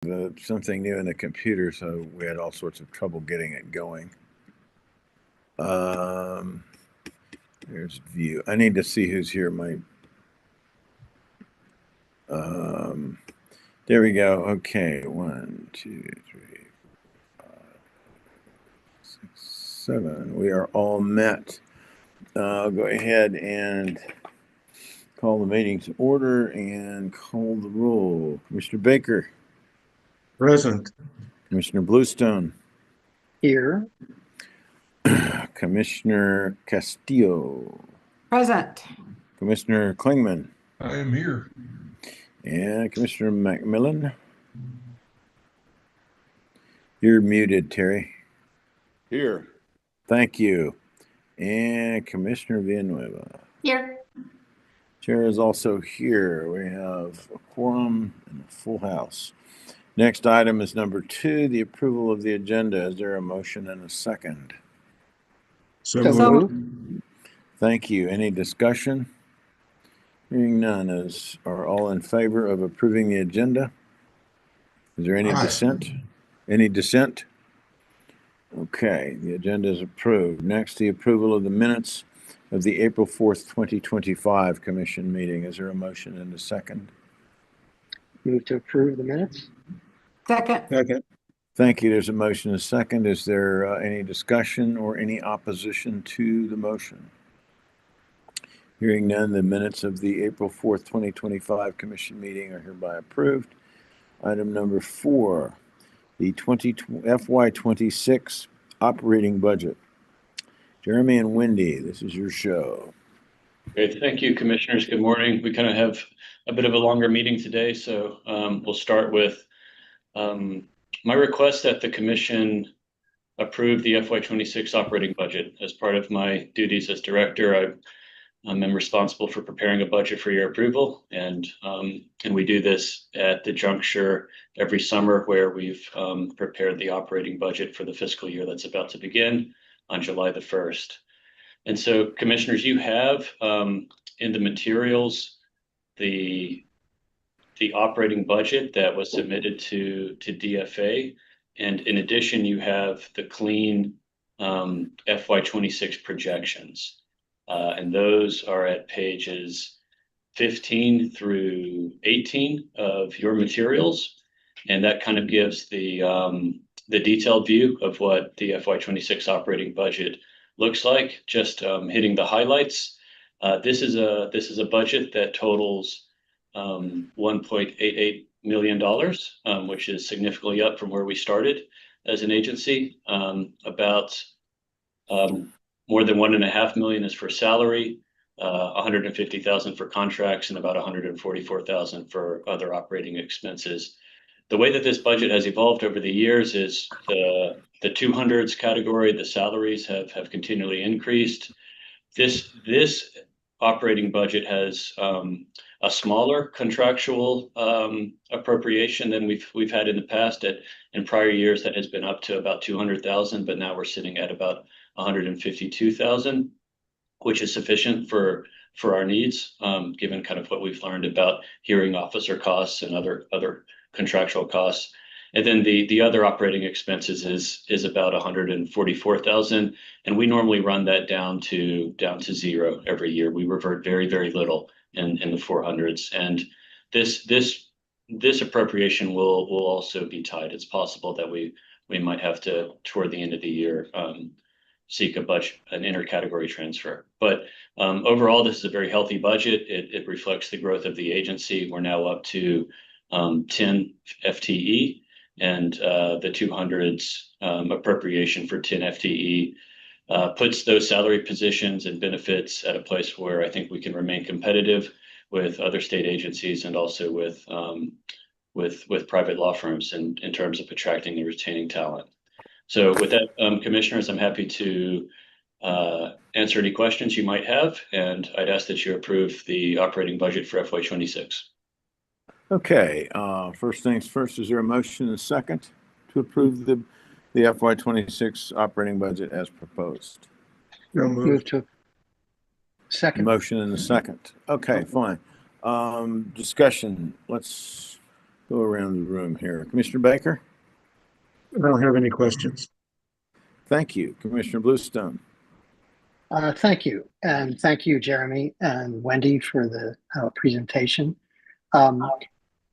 something new in the computer, so we had all sorts of trouble getting it going. There's view. I need to see who's here. There we go. Okay, 1, 2, 3, 5, 6, 7. We are all met. I'll go ahead and call the meeting to order and call the roll. Commissioner Baker. Present. Commissioner Bluestone. Here. Commissioner Castillo. Present. Commissioner Klingman. I am here. And Commissioner McMillan. You're muted, Terry. Here. Thank you. And Commissioner Villanueva. Here. Chair is also here. We have a quorum and a full house. Next item is number 2, the approval of the agenda. Is there a motion and a second? So moved. Thank you. Any discussion? Hearing none. Are all in favor of approving the agenda? Is there any dissent? Any dissent? Okay, the agenda is approved. Next, the approval of the minutes of the April 4th, 2025 commission meeting. Is there a motion and a second? Move to approve the minutes. Second. Second. Thank you. There's a motion and a second. Is there any discussion or any opposition to the motion? Hearing none, the minutes of the April 4th, 2025 commission meeting are hereby approved. Item number 4, the FY26 operating budget. Jeremy and Wendy, this is your show. Great. Thank you, commissioners. Good morning. We kind of have a bit of a longer meeting today, so we'll start with my request that the commission approve the FY26 operating budget. As part of my duties as director, I'm responsible for preparing a budget for your approval, and we do this at the juncture every summer where we've prepared the operating budget for the fiscal year that's about to begin on July the 1st. And so, commissioners, you have in the materials the operating budget that was submitted to DFA, and in addition, you have the clean FY26 projections. And those are at pages 15 through 18 of your materials. And that kind of gives the detailed view of what the FY26 operating budget looks like. Just hitting the highlights. This is a budget that totals $1.88 million, which is significantly up from where we started as an agency. About more than $1.5 million is for salary, $150,000 for contracts, and about $144,000 for other operating expenses. The way that this budget has evolved over the years is the 200s category, the salaries have continually increased. This operating budget has a smaller contractual appropriation than we've had in the past. In prior years, that has been up to about $200,000, but now we're sitting at about $152,000, which is sufficient for our needs, given kind of what we've learned about hearing officer costs and other contractual costs. And then the other operating expenses is about $144,000, and we normally run that down to zero every year. We revert very, very little in the 400s, and this appropriation will also be tied. It's possible that we might have to, toward the end of the year, seek an intercategory transfer. But overall, this is a very healthy budget. It reflects the growth of the agency. We're now up to 10 FTE, and the 200s appropriation for 10 FTE puts those salary positions and benefits at a place where I think we can remain competitive with other state agencies and also with private law firms in terms of attracting and retaining talent. So with that, commissioners, I'm happy to answer any questions you might have, and I'd ask that you approve the operating budget for FY26. Okay, first things first, is there a motion and a second to approve the FY26 operating budget as proposed? Move to second. Motion and a second. Okay, fine. Discussion. Let's Go around the room here. Commissioner Baker? I don't have any questions. Thank you. Commissioner Bluestone? Thank you. And thank you, Jeremy and Wendy, for the presentation.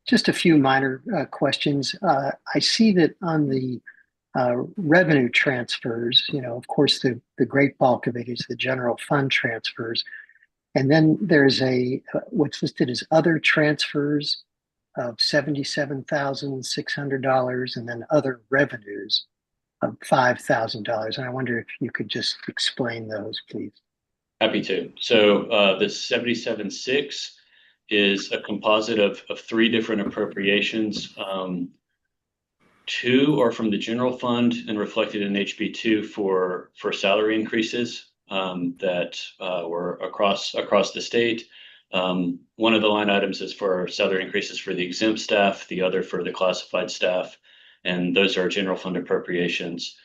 Just a few minor questions. I see that on the revenue transfers, of course, the great bulk of it is the general fund transfers. And then there's what's listed as other transfers of $77,600, and then other revenues of $5,000. And I wonder if you could just explain those, please. Happy to. So the 77.6 is a composite of three different appropriations. Two are from the general fund and reflected in HB2 for salary increases that were across the state. One of the line items is for salary increases for the exempt staff, the other for the classified staff, and those are general fund appropriations.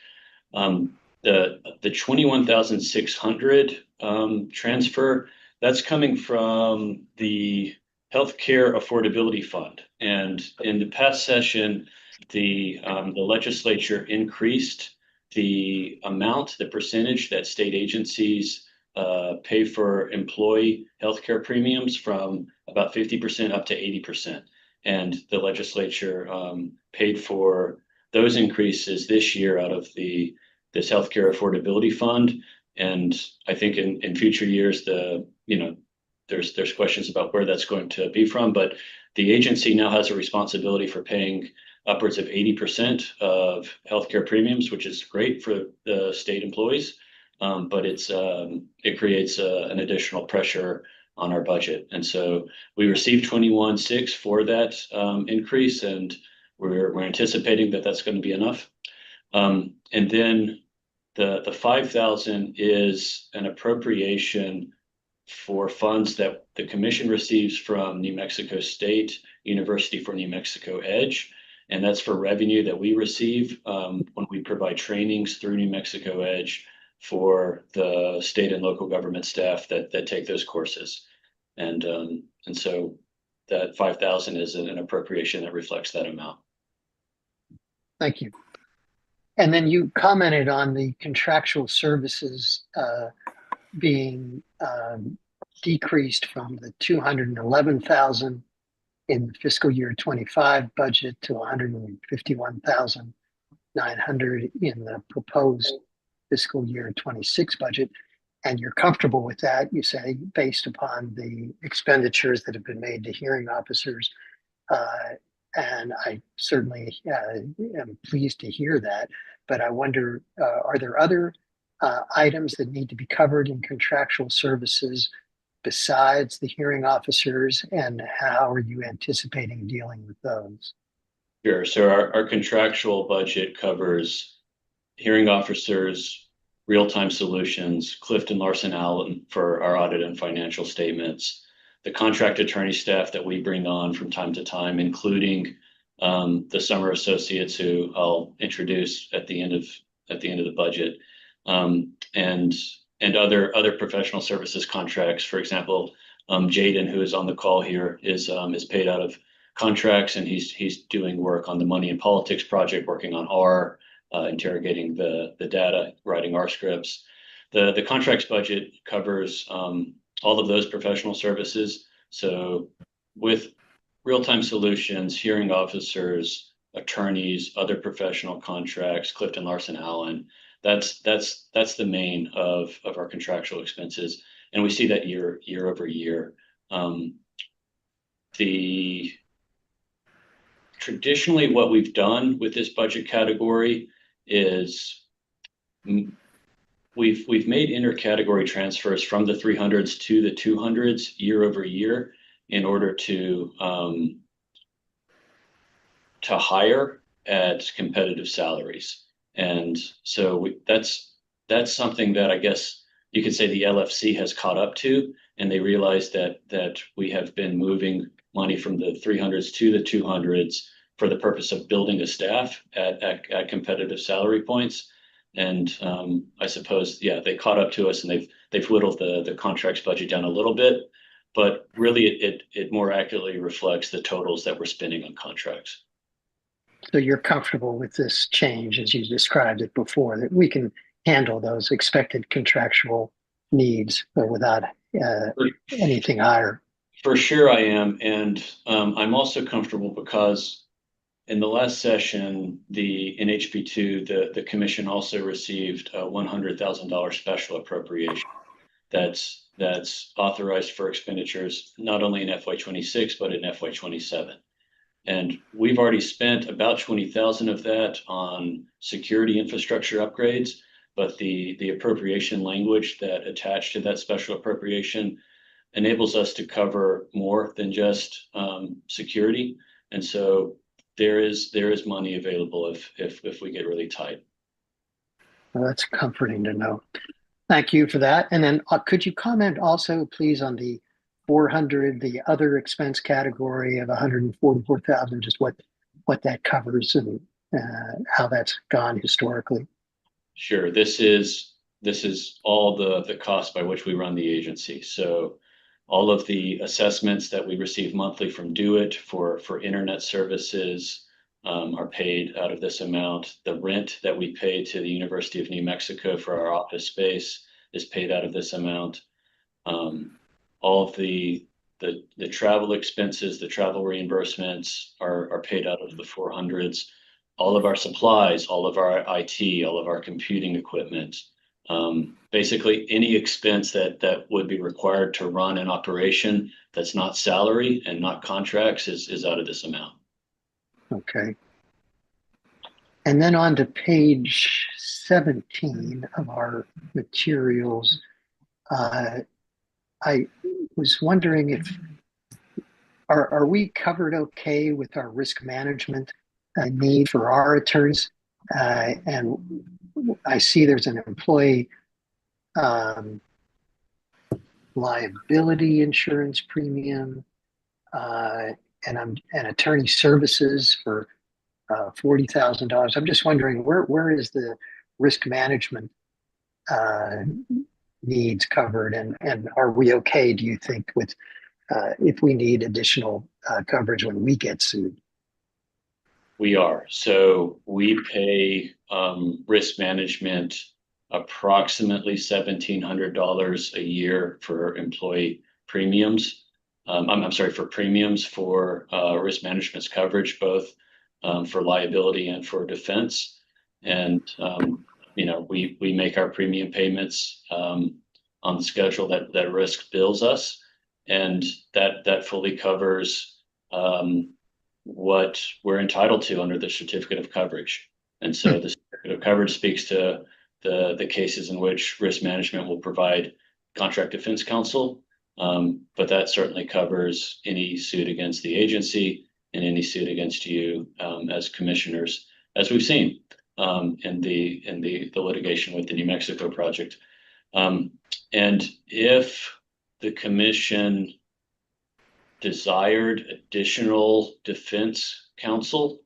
The 21,600 transfer, that's coming from the Healthcare Affordability Fund. And in the past session, the legislature increased the amount, the percentage that state agencies pay for employee healthcare premiums from about 50% up to 80%. And the legislature paid for those increases this year out of this Healthcare Affordability Fund. And I think in future years, there's questions about where that's going to be from, but the agency now has a responsibility for paying upwards of 80% of healthcare premiums, which is great for the state employees, but it creates an additional pressure on our budget. And so we received 21.6 for that increase, and we're anticipating that that's going to be enough. And then the 5,000 is an appropriation for funds that the commission receives from New Mexico State University for New Mexico EDGE. And that's for revenue that we receive when we provide trainings through New Mexico EDGE for the state and local government staff that take those courses. And so that 5,000 is an appropriation that reflects that amount. Thank you. And then you commented on the contractual services being decreased from the 211,000 in the fiscal year 25 budget to 151,900 in the proposed fiscal year 26 budget. And you're comfortable with that, you say, based upon the expenditures that have been made to hearing officers. And I certainly am pleased to hear that. But I wonder, are there other items that need to be covered in contractual services besides the hearing officers, and how are you anticipating dealing with those? Sure. So our contractual budget covers hearing officers, real-time solutions, Clifton Larson Allen for our audit and financial statements, the contract attorney staff that we bring on from time to time, including the summer associates who I'll introduce at the end of the budget, and other professional services contracts. For example, Jaden, who is on the call here, is paid out of contracts, and he's doing work on the Money and Politics project, working on R, interrogating the data, writing R scripts. The contracts budget covers all of those professional services. So with real-time solutions, hearing officers, attorneys, other professional contracts, Clifton Larson Allen, that's the main of our contractual expenses. And we see that year over year. Traditionally, what we've done with this budget category is we've made intercategory transfers from the 300s to the 200s year over year in order to hire at competitive salaries. And so that's something that I guess you could say the LFC has caught up to, and they realize that we have been moving money from the 300s to the 200s for the purpose of building a staff at competitive salary points. And I suppose, yeah, they caught up to us, and they've whittled the contracts budget down a little bit. but really it more accurately reflects the totals that we're spending on contracts. So you're comfortable with this change as you described it before, that we can handle those expected contractual needs without anything higher? For sure I am. And I'm also comfortable because in the last session, in HB2, the commission also received a $100,000 special appropriation that's authorized for expenditures not only in FY26 but in FY27. And we've already spent about 20,000 of that on security infrastructure upgrades, but the appropriation language that attached to that special appropriation enables us to cover more than just security. And so there is money available if we get really tight. Well, that's comforting to know. Thank you for that. And then could you comment also, please, on the 400, the other expense category of 144,000, just what that covers and how that's gone historically? Sure. This is all the cost by which we run the agency. So all of the assessments that we receive monthly from DoIT for internet services are paid out of this amount. The rent that we pay to the University of New Mexico for our office space is paid out of this amount. All of the travel expenses, the travel reimbursements are paid out of the 400s. All of our supplies, all of our IT, all of our computing equipment, basically any expense that would be required to run an operation that's not salary and not contracts is out of this amount. Okay. And then on to page 17 of our materials. I was wondering if are we covered okay with our risk management need for our attorneys? And I see there's an employee liability insurance premium and attorney services for $40,000. I'm just wondering where is the risk management needs covered, and are we okay, do you think, with if we need additional coverage when we get sued? We are. So we pay risk management approximately $1,700 a year for employee premiums. I'm sorry, for premiums for risk management's coverage, both for liability and for defense. And we make our premium payments on the schedule that risk bills us, and that fully covers what we're entitled to under the certificate of coverage. And so the certificate of coverage speaks to the cases in which risk management will provide contract defense counsel, but that certainly covers any suit against the agency and any suit against you as commissioners, as we've seen in the litigation with the New Mexico project. And if the commission desired additional defense counsel,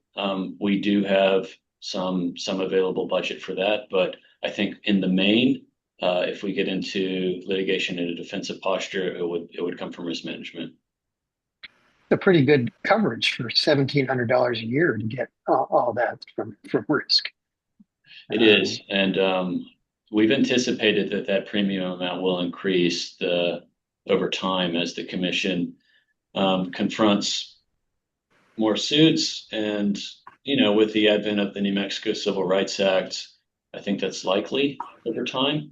we do have some available budget for that. But I think in the main, if we get into litigation in a defensive posture, it would come from risk management. A pretty good coverage for $1,700 a year to get all that from risk. It is, and we've anticipated that premium amount will increase over time as the commission confronts more suits, and with the advent of the New Mexico Civil Rights Act, I think that's likely over time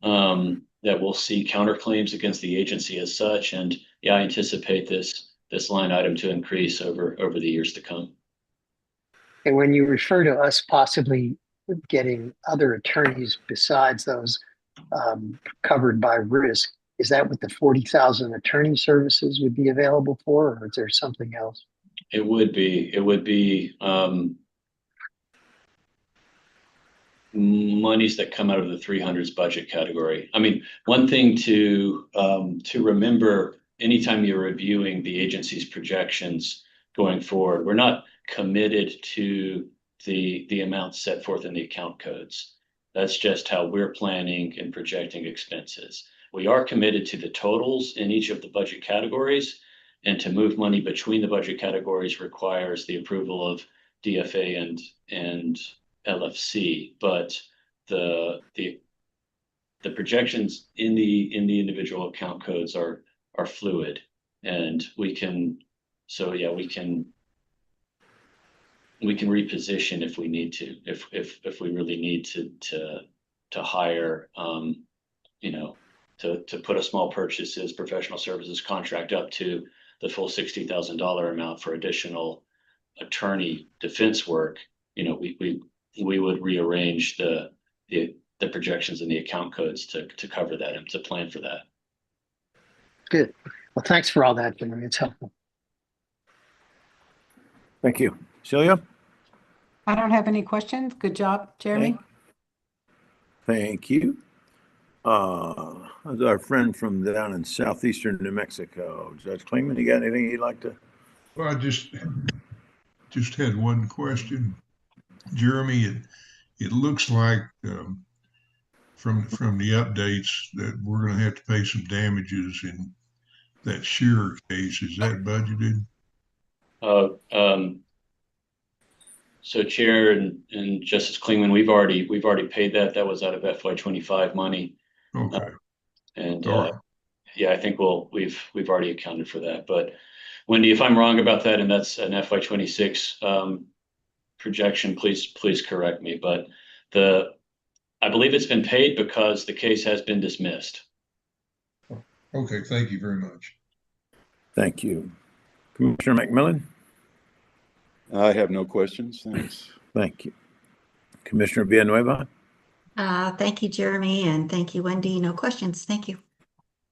that we'll see counterclaims against the agency as such. And yeah, I anticipate this line item to increase over the years to come. And when you refer to us possibly getting other attorneys besides those covered by risk, is that what the 40,000 attorney services would be available for, or is there something else? It would be monies that come out of the 300s budget category. I mean, one thing to remember anytime you're reviewing the agency's projections going forward, we're not committed to the amounts set forth in the account codes. That's just how we're planning and projecting expenses. we are committed to the totals in each of the budget categories, and to move money between the budget categories requires the approval of DFA and LFC. But the projections in the individual account codes are fluid, and we can reposition if we need to, if we really need to hire, to put a small purchases professional services contract up to the full $60,000 amount for additional attorney defense work. We would rearrange the projections in the account codes to cover that and to plan for that. Good. Well, thanks for all that, Jeremy. It's helpful. Thank you. Celia? I don't have any questions. Good job, Jeremy. Thank you. Our friend from down in southeastern New Mexico, Judge Klingman, you got anything you'd like to? Well, I just had one question, Jeremy. It looks like from the updates that we're going to have to pay some damages in that Shearer case. Is that budgeted? So Chair and Justice Klingman, we've already paid that. That was out of FY25 money. Okay. Yeah, I think we've already accounted for that. But Wendy, if I'm wrong about that, and that's an FY26 projection, please correct me. But I believe it's been paid because the case has been dismissed. Okay, thank you very much. Thank you. Commissioner McMillan? I have no questions. Thanks. Thank you. Commissioner Villanueva? Thank you, Jeremy, and thank you, Wendy. No questions. Thank you.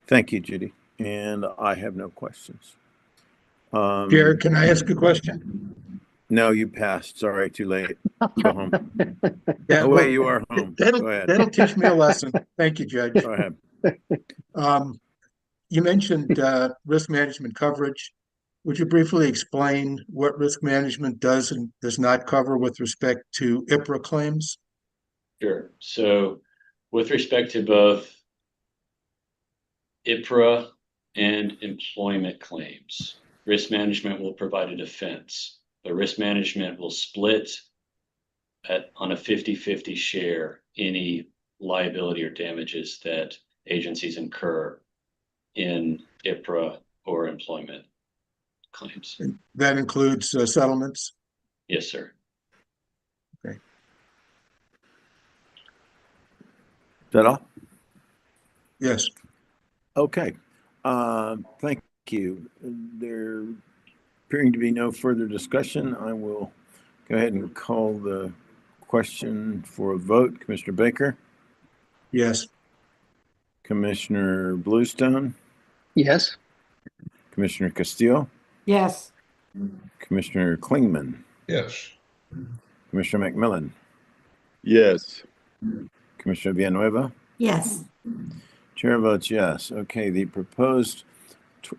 Thank you, Judy. And I have no questions. Jared, can I ask a question? No, you passed. Sorry, too late. Go home. Yeah, Oh, wait, you are home. Go ahead. That'll teach me a lesson. Thank you, Judge. Go ahead. You mentioned risk management coverage. Would you briefly explain what risk management does and does not cover with respect to IPRA claims? Sure. So with respect to both IPRA and employment claims, risk management will provide a defense. The risk management will split on a 50-50 share any liability or damages that agencies incur in IPRA or employment claims. And that includes settlements? Yes, sir. Okay. Is that all? Yes. Okay. Thank you. There appearing to be no further discussion, I will go ahead and call the question for a vote. Commissioner Baker? Yes. Commissioner Bluestone? Yes. Commissioner Castillo? Yes. Commissioner Klingman? Yes. Commissioner McMillan? Yes. Commissioner Villanueva? Yes. Chair votes yes. Okay, the proposed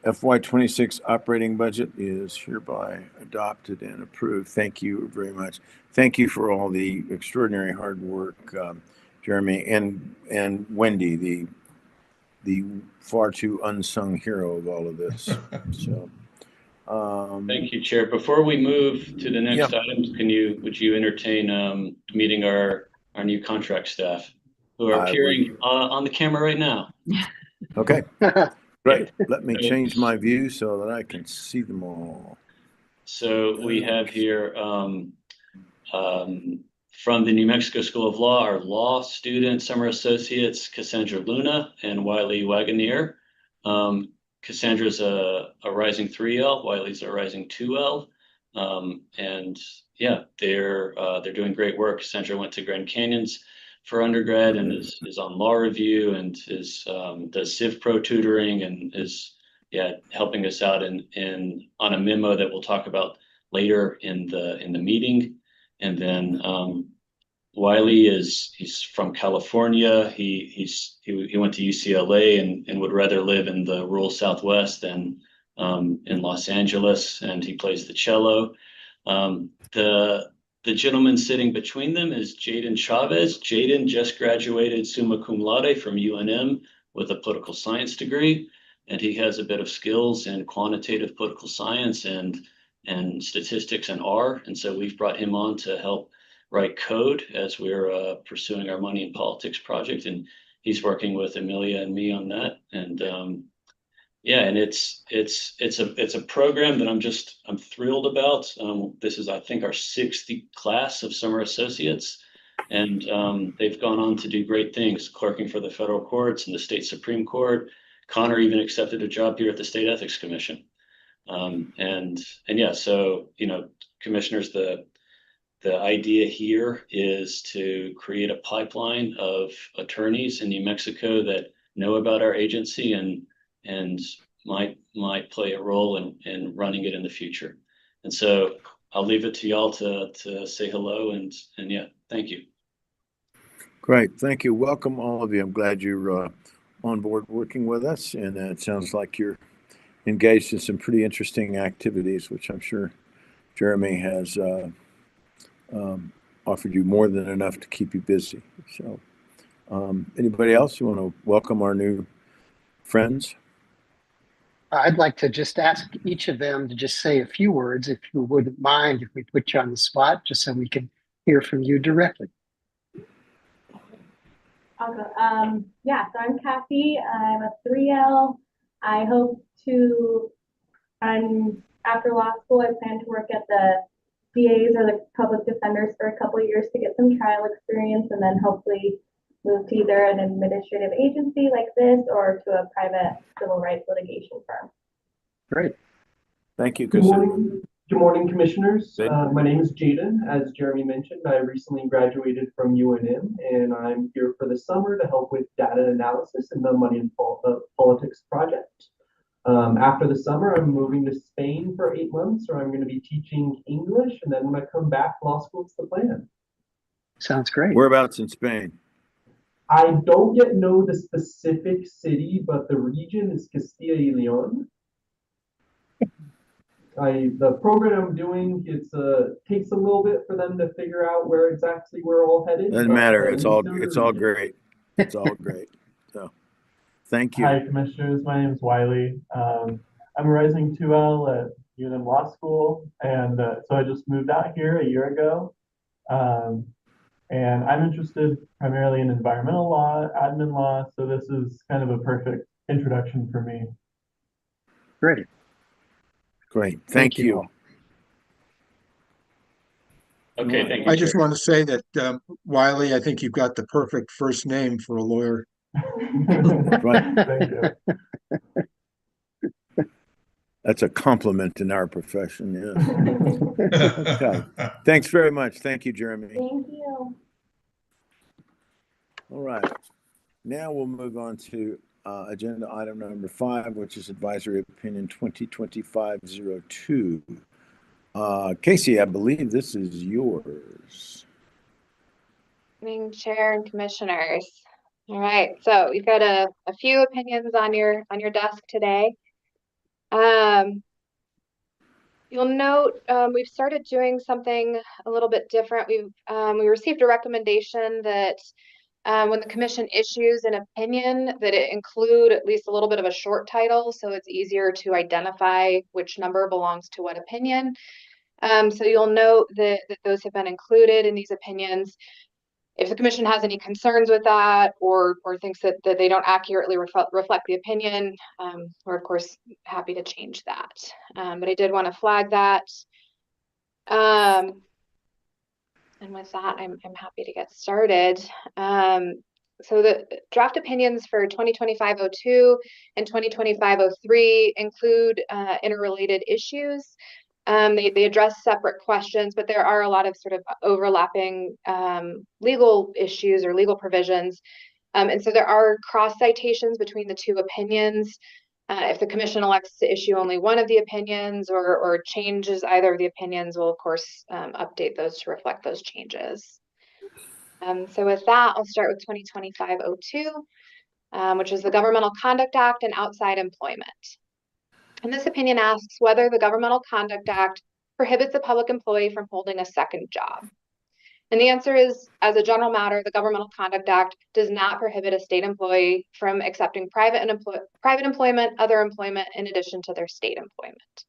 FY26 operating budget is hereby adopted and approved. Thank you very much. Thank you for all the extraordinary hard work, Jeremy and Wendy, the far too unsung hero of all of this. So, Thank you, Chair. Before we move to the next items, would you entertain meeting our new contract staff who are appearing on the camera right now? Okay. Great. Let me change my view so that I can see them all. So we have here from the New Mexico School of Law, our law student summer associates, Cassandra Luna and Wiley Wagoneer. Cassandra's a rising 3L, Wiley's a rising 2L. And yeah, they're doing great work. Cassandra went to Grand Canyons for undergrad and is on law review and does Civ Pro tutoring and is helping us out on a memo that we'll talk about later in the meeting. And then Wiley he's from California. He went to UCLA and would rather live in the rural Southwest than in Los Angeles, and he plays the cello. The gentleman sitting between them is Jaden Chavez. Jaden just graduated summa cum laude from UNM with a political science degree, and he has a bit of skills in quantitative political science and statistics and R. And so we've brought him on to help write code as we're pursuing our Money in Politics project. And he's working with Amelia and me on that. And yeah, and it's a program that I'm thrilled about. This is, I think, our 6th class of summer associates, and they've gone on to do great things, clerking for the federal courts and the state Supreme Court. Connor even accepted a job here at the State Ethics Commission. And yeah, so, you know, commissioners, the idea here is to create a pipeline of attorneys in New Mexico that know about our agency and might play a role in running it in the future. And so I'll leave it to y'all to say hello and yeah, thank you. Great. Thank you. Welcome, all of you. I'm glad you're on board working with us. And it sounds like you're engaged in some pretty interesting activities, which I'm sure Jeremy has offered you more than enough to keep you busy. So anybody else, you want to welcome our new friends? I'd like to just ask each of them to just say a few words, if you wouldn't mind, if we put you on the spot, just so we can hear from you directly. I'll go. Yeah, so I'm Kathy. I'm a 3L. I hope to, after law school, I plan to work at the DAs or the public defenders for a couple of years to get some trial experience, and then hopefully move to either an administrative agency like this or to a private civil rights litigation firm. Great. Thank you, Good Cassandra. morning. Good morning, commissioners. Jaden. My name is Jaden. As Jeremy mentioned, I recently graduated from UNM, and I'm here for the summer to help with data analysis in the Money in Politics project. After the summer, I'm moving to Spain for 8 months, where I'm going to be teaching English, and then when I come back, law school's the plan. Sounds great. Whereabouts in Spain? I don't yet know the specific city, but the region is Castilla y León. The program I'm doing, takes a little bit for them to figure out where exactly we're all headed. Doesn't matter. It's all great. It's all great. So thank you. Hi, commissioners. My name is Wiley. I'm a rising 2L at UNM Law School, and so I just moved out here a year ago. And I'm interested primarily in environmental law, admin law, so this is kind of a perfect introduction for me. Great. Great. Thank you. Okay, thank you. I just want to say that, Wiley, I think you've got the perfect first name for a lawyer. Right. Thank you. That's a compliment in our profession. Yeah. Okay. Thanks very much. Thank you, Jeremy. Thank you. All right. Now we'll move on to agenda item number 5, which is advisory opinion 2025-02. Casey, I believe this is yours. Good evening, Chair and Commissioners. All right, so we've got a few opinions on your desk today. You'll note we've started doing something a little bit different. We received a recommendation that when the commission issues an opinion, that it include at least a little bit of a short title, so it's easier to identify which number belongs to what opinion. So you'll note that those have been included in these opinions. If the commission has any concerns with that or thinks that they don't accurately reflect the opinion, we're of course happy to change that. But I did want to flag that. And with that, I'm happy to get started. So the draft opinions for 2025-02 and 2025-03 include interrelated issues. They address separate questions, but there are a lot of sort of overlapping legal issues or legal provisions. And so there are cross citations between the two opinions. If the commission elects to issue only one of the opinions or changes either of the opinions, we'll of course update those to reflect those changes. So with that, I'll start with 2025-02, which is the Governmental Conduct Act and outside employment. And this opinion asks whether the Governmental Conduct Act prohibits a public employee from holding a second job. And the answer is, as a general matter, the Governmental Conduct Act does not prohibit a state employee from accepting private employment, other employment, in addition to their state employment.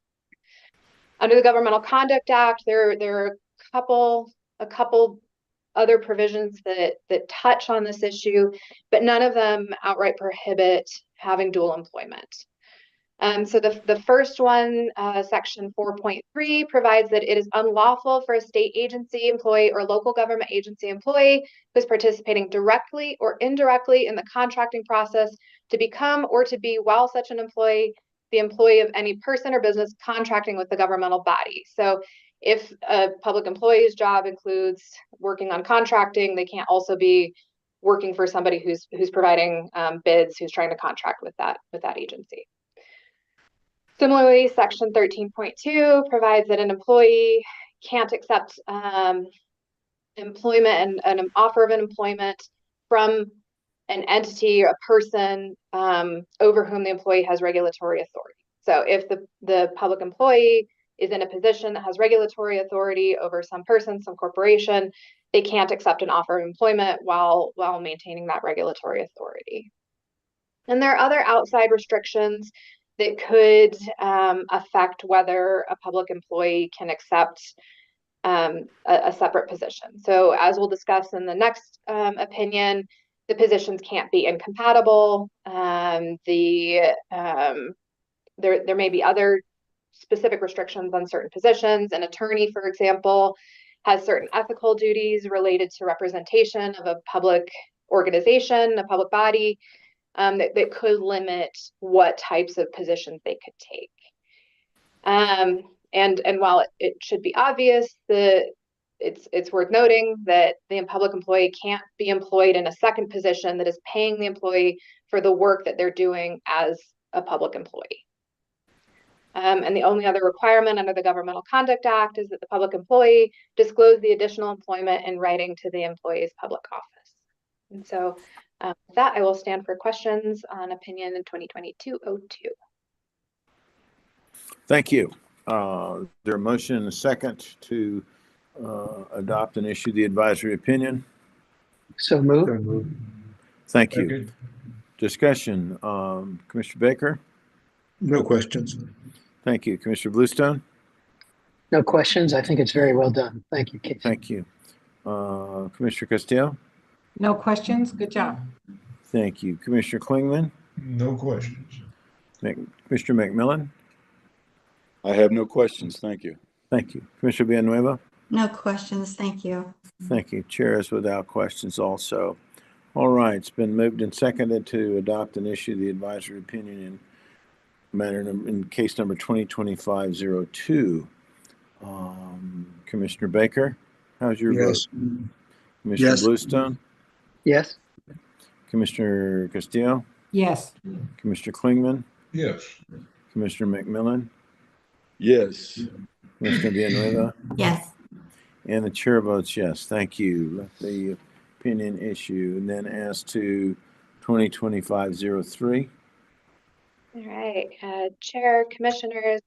Under the Governmental Conduct Act, there are a couple other provisions that touch on this issue, but none of them outright prohibit having dual employment. So the first one, section 4.3, provides that it is unlawful for a state agency employee or local government agency employee who is participating directly or indirectly in the contracting process to become or to be, while such an employee, the employee of any person or business contracting with the governmental body. So if a public employee's job includes working on contracting, they can't also be working for somebody who's providing bids, who's trying to contract with that agency. Similarly, section 13.2 provides that an employee can't accept employment and an offer of an employment from an entity or a person over whom the employee has regulatory authority. So if the public employee is in a position that has regulatory authority over some person, some corporation, they can't accept an offer of employment while maintaining that regulatory authority. And there are other outside restrictions that could affect whether a public employee can accept a separate position. So as we'll discuss in the next opinion, the positions can't be incompatible. There may be other specific restrictions on certain positions. An attorney, for example, has certain ethical duties related to representation of a public organization, a public body, that could limit what types of positions they could take. And while it should be obvious, it's worth noting that the public employee can't be employed in a second position that is paying the employee for the work that they're doing as a public employee. And the only other requirement under the Governmental Conduct Act is that the public employee disclose the additional employment in writing to the employee's public office. And so with that, I will stand for questions on opinion in 2022-02. Thank you. There a motion and a second to adopt and issue the advisory opinion? So moved. Thank you. Discussion. Commissioner Baker? No questions. Thank you. Commissioner Bluestone? No questions. I think it's very well done. Thank you, Casey. Thank you. Commissioner Castillo? No questions. Good job. Thank you. Commissioner Klingman? No questions. Commissioner McMillan? I have no questions. Thank you. Thank you. Commissioner Villanueva? No questions. Thank you. Thank you. Chair is without questions also. All right. It's been moved and seconded to adopt and issue the advisory opinion in case number 2025-02. Commissioner Baker, how's your vote? Commissioner Yes. Bluestone? Yes. Commissioner Castillo? Yes. Commissioner Klingman? Yes. Commissioner McMillan? Yes. Commissioner Villanueva? Yes. And the chair votes yes. Thank you. Let the opinion issue. And then as to 2025-03. All right, Chair, Commissioners,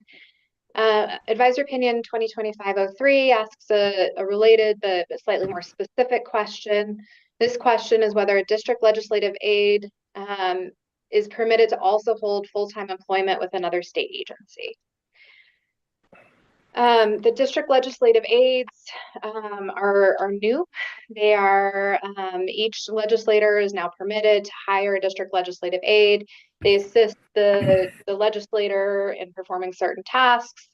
Advisory Opinion 2025-03 asks a related but slightly more specific question. This question is whether a district legislative aide is permitted to also hold full-time employment with another state agency. The district legislative aides are new. They are, each legislator is now permitted to hire a district legislative aide. They assist the legislator in performing certain tasks.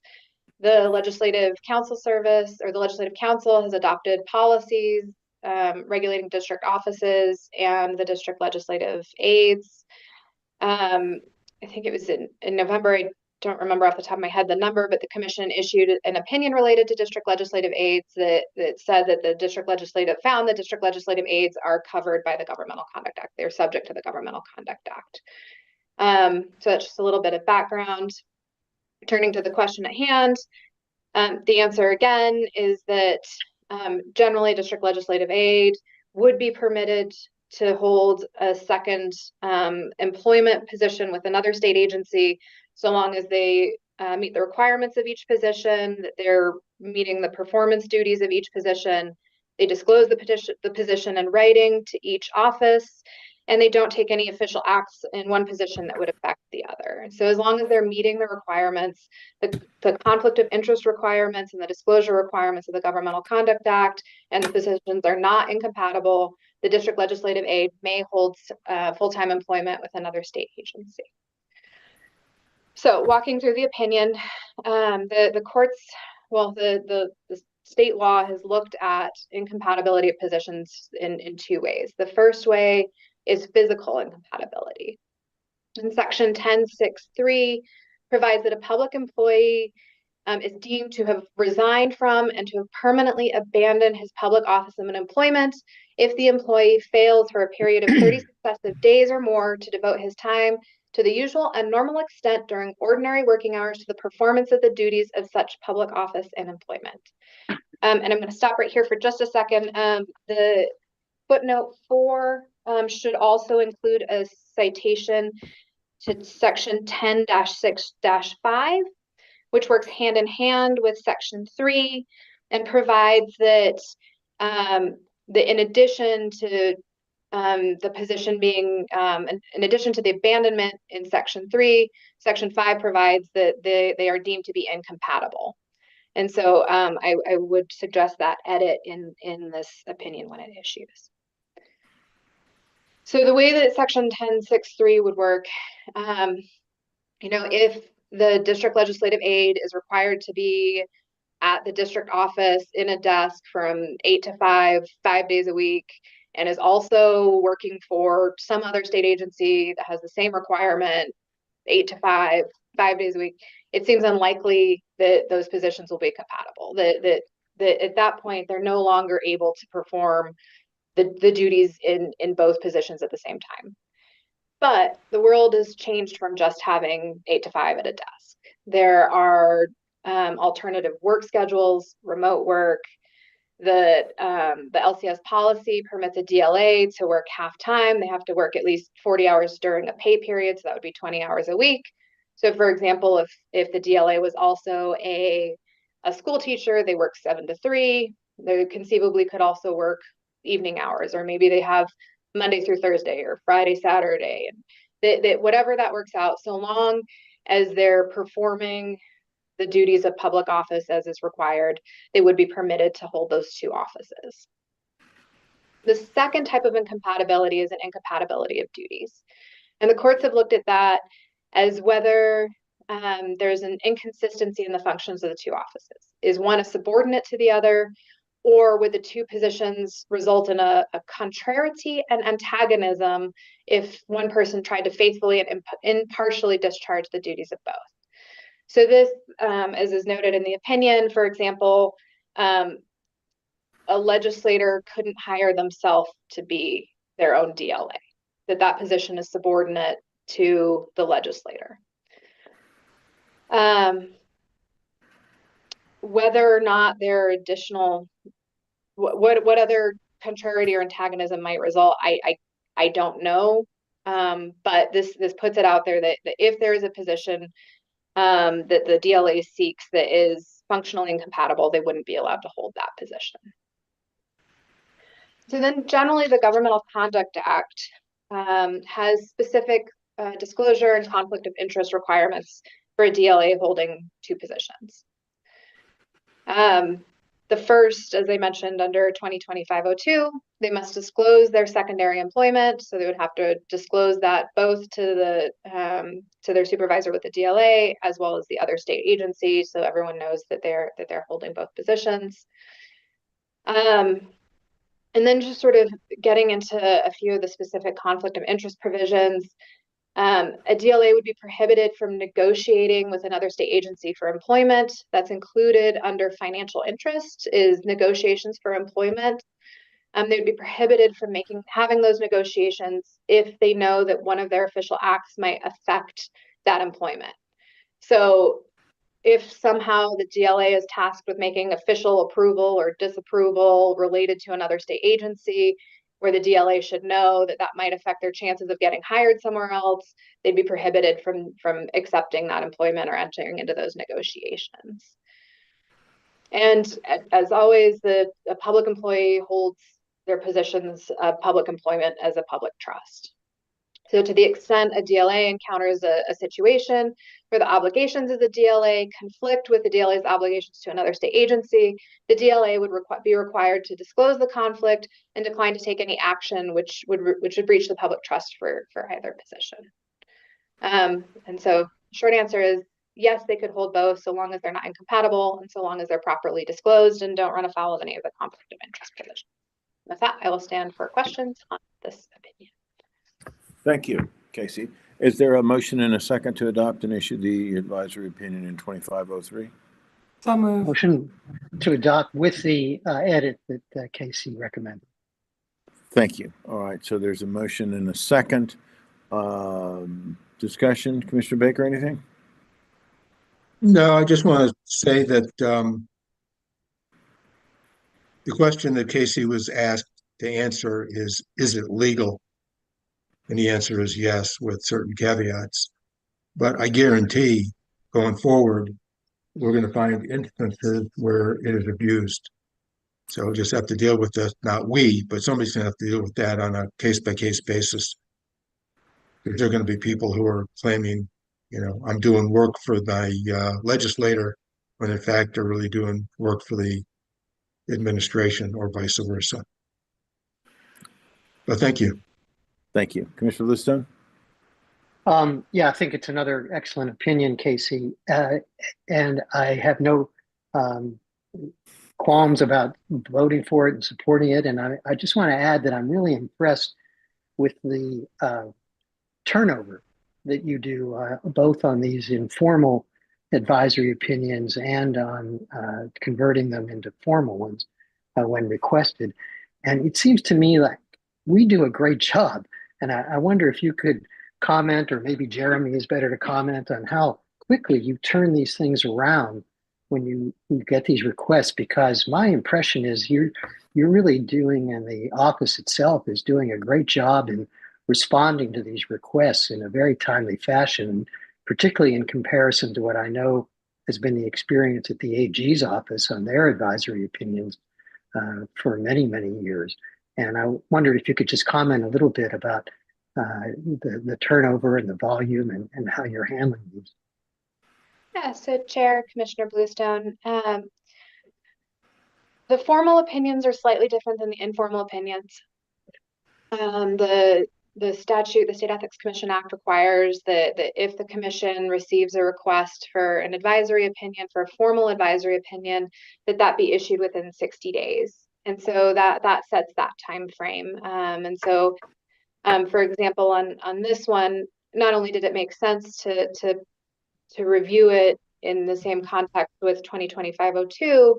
The Legislative Council Service or the Legislative Council has adopted policies regulating district offices and the district legislative aides. I think it was in November. I don't remember off the top of my head the number, but the commission issued an opinion related to district legislative aides that said that the district legislative aides are covered by the Governmental Conduct Act. They're subject to the Governmental Conduct Act. So that's just a little bit of background. Turning to the question at hand, the answer again is that generally district legislative aide would be permitted to hold a second employment position with another state agency, so long as they meet the requirements of each position, that they're meeting the performance duties of each position, They disclose the position in writing to each office, and they don't take any official acts in one position that would affect the other. So as long as they're meeting the requirements, the conflict of interest requirements and the disclosure requirements of the Governmental Conduct Act, and the positions are not incompatible, the district legislative aide may hold full-time employment with another state agency. So walking through the opinion, the courts, well, the state law has looked at incompatibility of positions in two ways. The first way is physical incompatibility. And Section 10.6.3 provides that a public employee is deemed to have resigned from and to have permanently abandoned his public office of employment if the employee fails for a period of 30 successive days or more to devote his time to the usual and normal extent during ordinary working hours to the performance of the duties of such public office and employment. And I'm going to stop right here for just a second. The footnote 4 should also include a citation to Section 10-6-5, which works hand in hand with Section 3 and provides that in addition to the position being, in addition to the abandonment in Section 3, Section 5 provides that they are deemed to be incompatible. And so I would suggest that edit in this opinion when it issues. So the way that Section 10.6.3 would work, if the district legislative aide is required to be at the district office in a desk from 8 to 5, 5 days a week, and is also working for some other state agency that has the same requirement, 8 to 5, 5 days a week, it seems unlikely that those positions will be compatible. That at that point, they're no longer able to perform the duties in both positions at the same time. But the world has changed from just having 8 to 5 at a desk. There are alternative work schedules, remote work. The LCS policy permits a DLA to work half-time. They have to work at least 40 hours during a pay period, so that would be 20 hours a week. So for example, if the DLA was also a school teacher, they work 7 to 3. They conceivably could also work evening hours, or maybe they have Monday through Thursday or Friday, Saturday, and whatever that works out, so long as they're performing the duties of public office as is required, they would be permitted to hold those two offices. The second type of incompatibility is an incompatibility of duties. And the courts have looked at that as whether there's an inconsistency in the functions of the two offices. Is one a subordinate to the other, or would the two positions result in a contrariety and antagonism if one person tried to faithfully and impartially discharge the duties of both? So this, as is noted in the opinion, for example, a legislator couldn't hire themselves to be their own DLA, that position is subordinate to the legislator. Whether or not there are additional, what other contrariety or antagonism might result, I don't know. But this puts it out there that if there is a position that the DLA seeks that is functionally incompatible, they wouldn't be allowed to hold that position. So then generally the Governmental Conduct Act has specific disclosure and conflict of interest requirements for a DLA holding two positions. The first, as I mentioned, under 2020-502, they must disclose their secondary employment. So they would have to disclose that both to their supervisor with the DLA as well as the other state agency, so everyone knows that they're holding both positions. And then just sort of getting into a few of the specific conflict of interest provisions. A DLA would be prohibited from negotiating with another state agency for employment. That's included under financial interest is negotiations for employment. They would be prohibited from having those negotiations if they know that one of their official acts might affect that employment. So if somehow the DLA is tasked with making official approval or disapproval related to another state agency, where the DLA should know that might affect their chances of getting hired somewhere else, they'd be prohibited from accepting that employment or entering into those negotiations. And as always, a public employee holds their positions of public employment as a public trust. So to the extent a DLA encounters a situation where the obligations of the DLA conflict with the DLA's obligations to another state agency, the DLA would be required to disclose the conflict and decline to take any action which would breach the public trust for either position. And so short answer is yes, they could hold both so long as they're not incompatible and so long as they're properly disclosed and don't run afoul of any of the conflict of interest provisions. With that, I will stand for questions on this opinion. Thank you, Casey. Is there a motion and a second to adopt and issue the advisory opinion in 2503? So moved. Motion to adopt with the edit that Casey recommended. Thank you. All right, so there's a motion and a second. Discussion, Commissioner Baker, anything? No, I just want to say that the question that Casey was asked to answer is it legal? And the answer is yes, with certain caveats. But I guarantee going forward, we're going to find instances where it is abused. So we'll just have to deal with that. Not we, but somebody's going to have to deal with that on a case-by-case basis. There are going to be people who are claiming, I'm doing work for my legislator, when in fact they're really doing work for the administration or vice versa. But thank you. Thank you. Commissioner Bluestone? Yeah, I think it's another excellent opinion, Casey. And I have no qualms about voting for it and supporting it. And I just want to add that I'm really impressed with the turnover that you do, both on these informal advisory opinions and on converting them into formal ones when requested. And it seems to me like we do a great job. And I wonder if you could comment, or maybe Jeremy is better to comment on how quickly you turn these things around when you get these requests, because my impression is you're really doing, and the office itself is doing a great job in responding to these requests in a very timely fashion, particularly in comparison to what I know has been the experience at the AG's office on their advisory opinions for many, many years. And I wondered if you could just comment a little bit about the turnover and the volume and how you're handling these. Yeah, so Chair, Commissioner Bluestone, the formal opinions are slightly different than the informal opinions. The statute, the State Ethics Commission Act, requires that if the commission receives a request for an advisory opinion, for a formal advisory opinion, that be issued within 60 days. And so that sets that time frame. And so, for example, on this one, not only did it make sense to review it in the same context with 2025-02,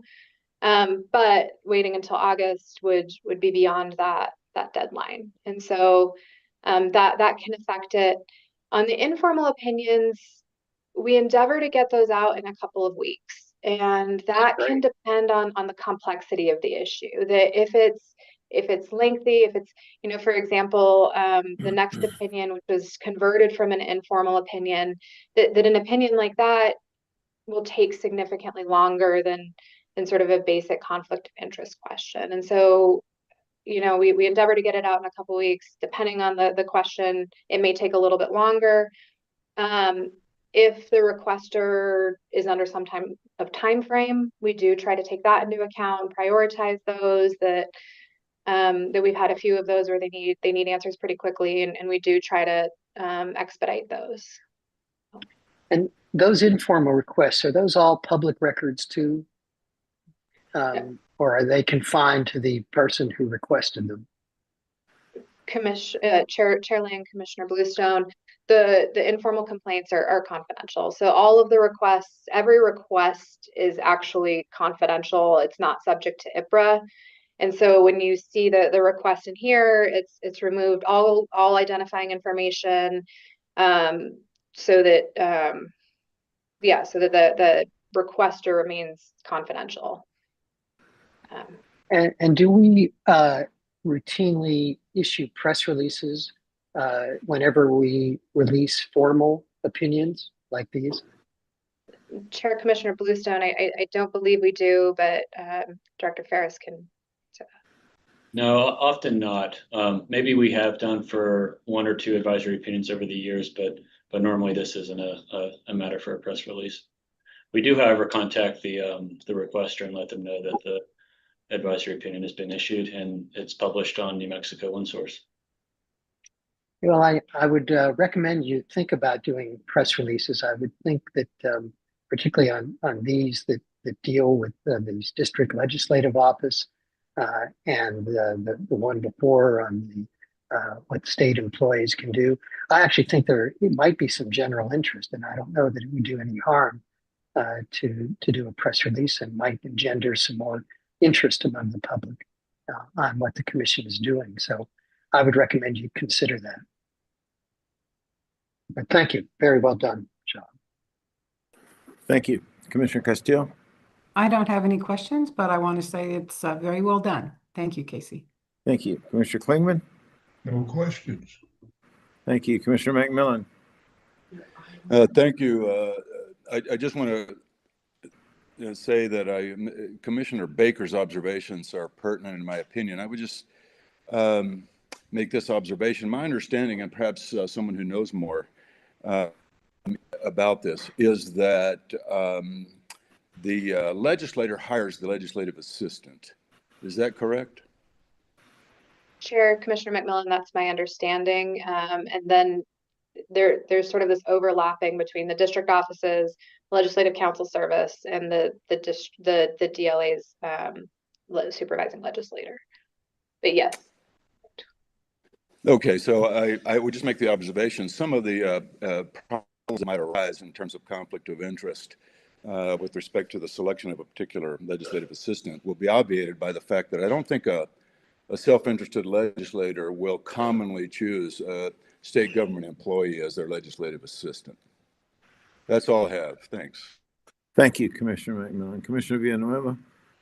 but waiting until August would be beyond that deadline. And so that can affect it. On the informal opinions, we endeavor to get those out in a couple of weeks. And that can depend on the complexity of the issue. That if it's lengthy, if it's, for example, the next opinion, which was converted from an informal opinion, that an opinion like that will take significantly longer than sort of a basic conflict of interest question. And so, we endeavor to get it out in a couple of weeks. Depending on the question, it may take a little bit longer. If the requester is under some time frame, we do try to take that into account, prioritize those that we've had a few of those where they need answers pretty quickly, and we do try to expedite those. And those informal requests, are those all public records too? Or are they confined to the person who requested them? Chair Lang, Commissioner Bluestone, the informal complaints are confidential. So all of the requests, every request is actually confidential. It's not subject to IPRA. And so when you see the request in here, it's removed all identifying information, so that the requester remains confidential. And do we routinely issue press releases whenever we release formal opinions like these? Chair Commissioner Bluestone, I don't believe we do, but Director Ferris can. No, often not. Maybe we have done for one or two advisory opinions over the years, but normally this isn't a matter for a press release. We do, however, contact the requester and let them know that the advisory opinion has been issued and it's published on New Mexico OneSource. Well, I would recommend you think about doing press releases. I would think that particularly on these that deal with these district legislative office and the one before on the what state employees can do. I actually think it might be some general interest, and I don't know that it would do any harm to do a press release, and might engender some more interest among the public on what the commission is doing. So I would recommend you consider that. But thank you. Very well done, John. Thank you. Commissioner Castillo? I don't have any questions, but I want to say it's very well done. Thank you, Casey. Thank you. Commissioner Klingman? No questions. Thank you. Commissioner McMillan? Thank you. I just want to say that Commissioner Baker's observations are pertinent in my opinion. I would just make this observation. My understanding, and perhaps someone who knows more about this, is that the legislator hires the legislative assistant. Is that correct? Chair Commissioner McMillan, that's my understanding. And then there's sort of this overlapping between the district offices, legislative council service, and the DLA's supervising legislator. But yes. Okay, so I would just make the observation, some of the problems that might arise in terms of conflict of interest with respect to the selection of a particular legislative assistant will be obviated by the fact that I don't think a self-interested legislator will commonly choose a state government employee as their legislative assistant. That's all I have. Thanks. Thank you, Commissioner McMillan. Commissioner Villanueva?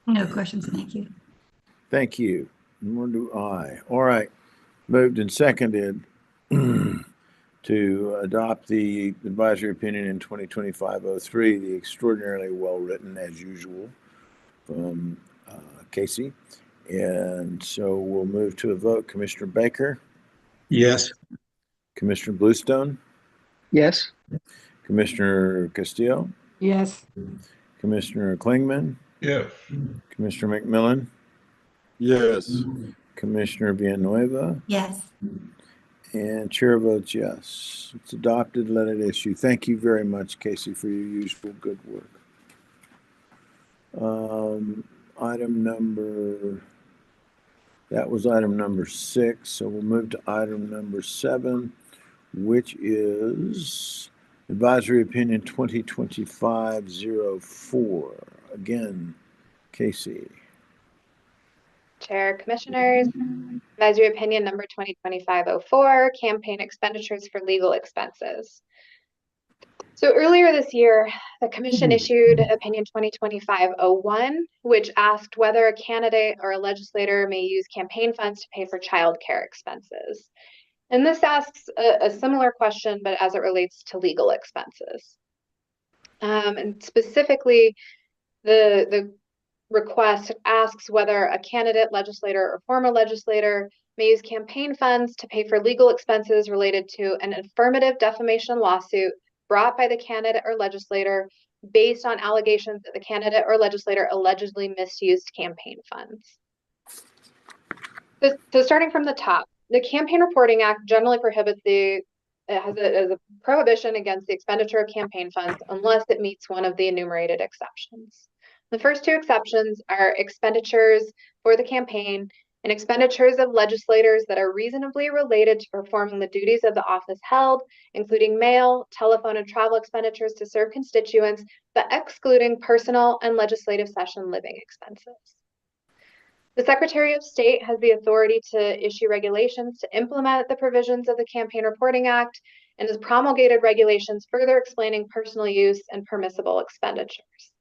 No questions, thank you. Thank you. Nor do I. All right. Moved and seconded to adopt the advisory opinion in 2025-03, the extraordinarily well-written, as usual, from Casey. And so we'll move to a vote. Commissioner Baker? Yes. Commissioner Bluestone? Yes. Commissioner Castillo? Yes. Commissioner Klingman? Yes. Commissioner McMillan? Yes. Commissioner Villanueva? Yes. And chair votes yes. It's adopted. Let it issue. Thank you very much, Casey, for your usual good work. That was item number 6. So we'll move to item number 7, which is advisory opinion 2025-04. Again, Casey. Chair Commissioners, advisory opinion number 2025-04, campaign expenditures for legal expenses. So earlier this year, the Commission issued opinion 2025-01, which asked whether a candidate or a legislator may use campaign funds to pay for childcare expenses. And this asks a similar question, but as it relates to legal expenses. And specifically, the request asks whether a candidate, legislator, or former legislator may use campaign funds to pay for legal expenses related to an affirmative defamation lawsuit brought by the candidate or legislator based on allegations that the candidate or legislator allegedly misused campaign funds. So starting from the top, the Campaign Reporting Act generally prohibits has a prohibition against the expenditure of campaign funds unless it meets one of the enumerated exceptions. The first two exceptions are expenditures for the campaign and expenditures of legislators that are reasonably related to performing the duties of the office held, including mail, telephone, and travel expenditures to serve constituents, but excluding personal and legislative session living expenses. The Secretary of State has the authority to issue regulations to implement the provisions of the Campaign Reporting Act and has promulgated regulations further explaining personal use and permissible expenditures.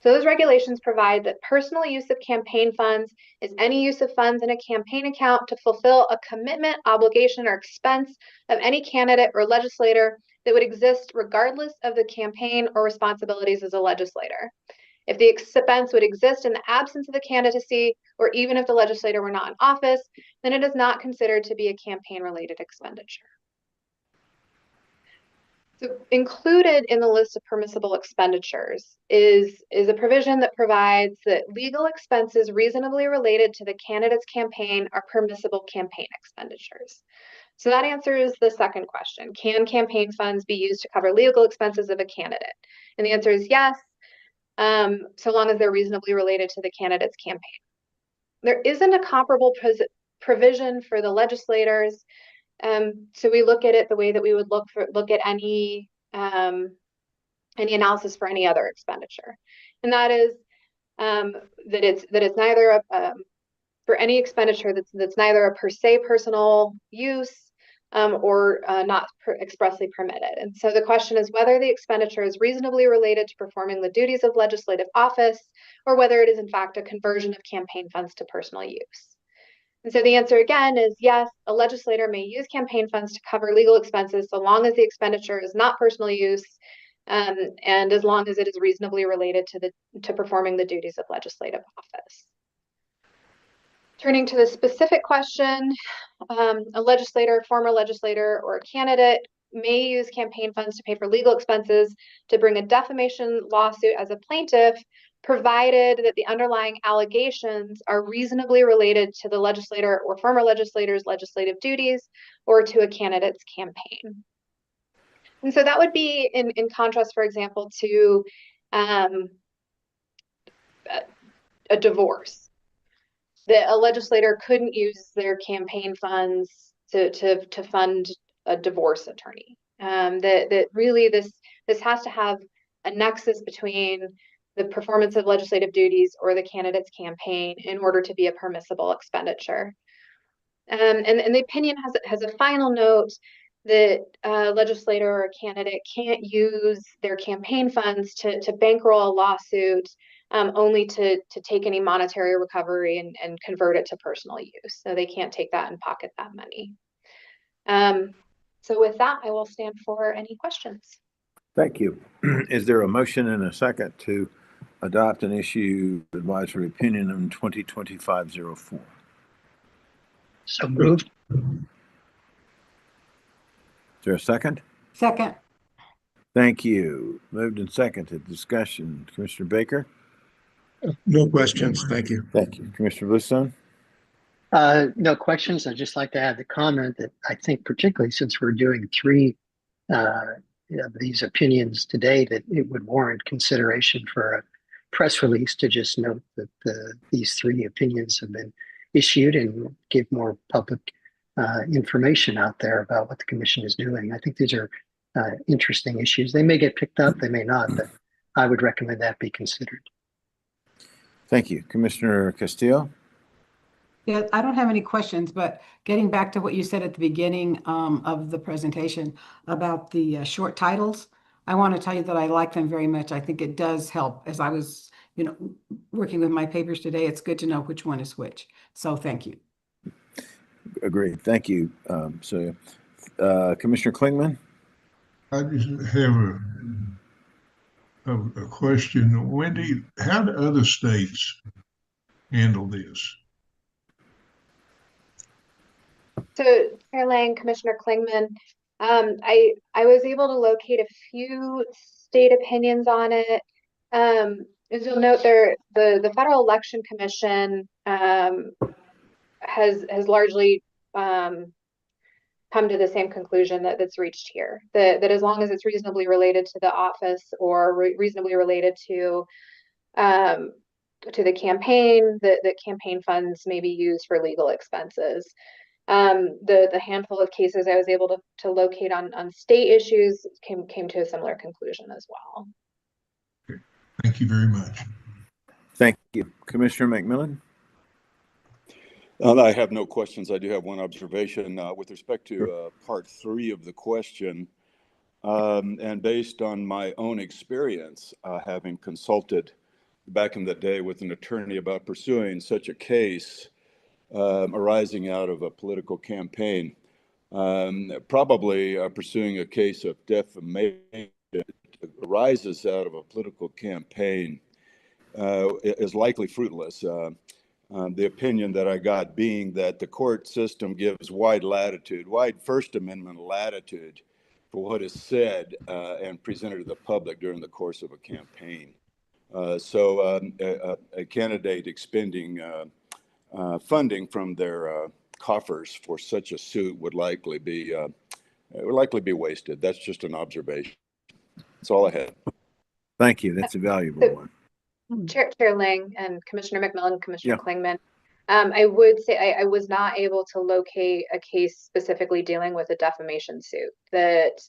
So those regulations provide that personal use of campaign funds is any use of funds in a campaign account to fulfill a commitment, obligation, or expense of any candidate or legislator that would exist regardless of the campaign or responsibilities as a legislator. If the expense would exist in the absence of the candidacy, or even if the legislator were not in office, then it is not considered to be a campaign-related expenditure. So included in the list of permissible expenditures is a provision that provides that legal expenses reasonably related to the candidate's campaign are permissible campaign expenditures. So that answers the second question. Can campaign funds be used to cover legal expenses of a candidate? And the answer is yes, so long as they're reasonably related to the candidate's campaign. There isn't a comparable provision for the legislators. So we look at it the way that we would look at any analysis for any other expenditure, and that is that it's neither for any expenditure that's neither a per se personal use or not expressly permitted. And so the question is whether the expenditure is reasonably related to performing the duties of legislative office, or whether it is in fact a conversion of campaign funds to personal use. And so the answer again is yes, a legislator may use campaign funds to cover legal expenses so long as the expenditure is not personal use, and as long as it is reasonably related to performing the duties of legislative office. Turning to the specific question, a legislator, former legislator, or a candidate may use campaign funds to pay for legal expenses to bring a defamation lawsuit as a plaintiff, provided that the underlying allegations are reasonably related to the legislator or former legislator's legislative duties or to a candidate's campaign. And so that would be in contrast, for example, to a divorce. That a legislator couldn't use their campaign funds to fund a divorce attorney. That really this has to have a nexus between the performance of legislative duties or the candidate's campaign in order to be a permissible expenditure. And the opinion has a final note that a legislator or a candidate can't use their campaign funds to bankroll a lawsuit only to take any monetary recovery and convert it to personal use. So they can't take that and pocket that money. So with that, I will stand for any questions. Thank you. Is there a motion and a second to adopt and issue advisory opinion on 2025-04? So moved. Is there a second? Second. Thank you. Moved and seconded. Discussion. Commissioner Baker? No questions. Thank you. Thank you. Commissioner Bluestone? No questions. I'd just like to add the comment that I think particularly since we're doing three these opinions today, that it would warrant consideration for a press release to just note that these three opinions have been issued and give more public information out there about what the commission is doing. I think these are interesting issues. They may get picked up, they may not, but I would recommend that be considered. Thank you. Commissioner Castillo? Yeah, I don't have any questions, but getting back to what you said at the beginning of the presentation about the short titles, I want to tell you that I like them very much. I think it does help. As I was, working with my papers today, it's good to know which one is which. So thank you. Agreed. Thank you. Commissioner Klingman? I just have a question. Wendy, how do other states handle this? So, Chair Lang, Commissioner Klingman, I was able to locate a few state opinions on it. As you'll note, the Federal Election Commission has largely come to the same conclusion that's reached here. That as long as it's reasonably related to the office or reasonably related to the campaign, that campaign funds may be used for legal expenses. The handful of cases I was able to locate on state issues came to a similar conclusion as well. Okay. Thank you very much. Thank you. Commissioner McMillan? I have no questions. I do have one observation with respect to part 3 of the question. And based on my own experience, having consulted back in the day with an attorney about pursuing such a case arising out of a political campaign, probably pursuing a case of defamation arises out of a political campaign is likely fruitless. The opinion that I got being that the court system gives wide First Amendment latitude for what is said and presented to the public during the course of a campaign. So a candidate expending funding from their coffers for such a suit would likely be wasted. That's just an observation. That's all I had. Thank you. That's a valuable one. Chair Ling and Commissioner McMillan, Commissioner Yeah. Klingman. I would say I was not able to locate a case specifically dealing with a defamation suit. That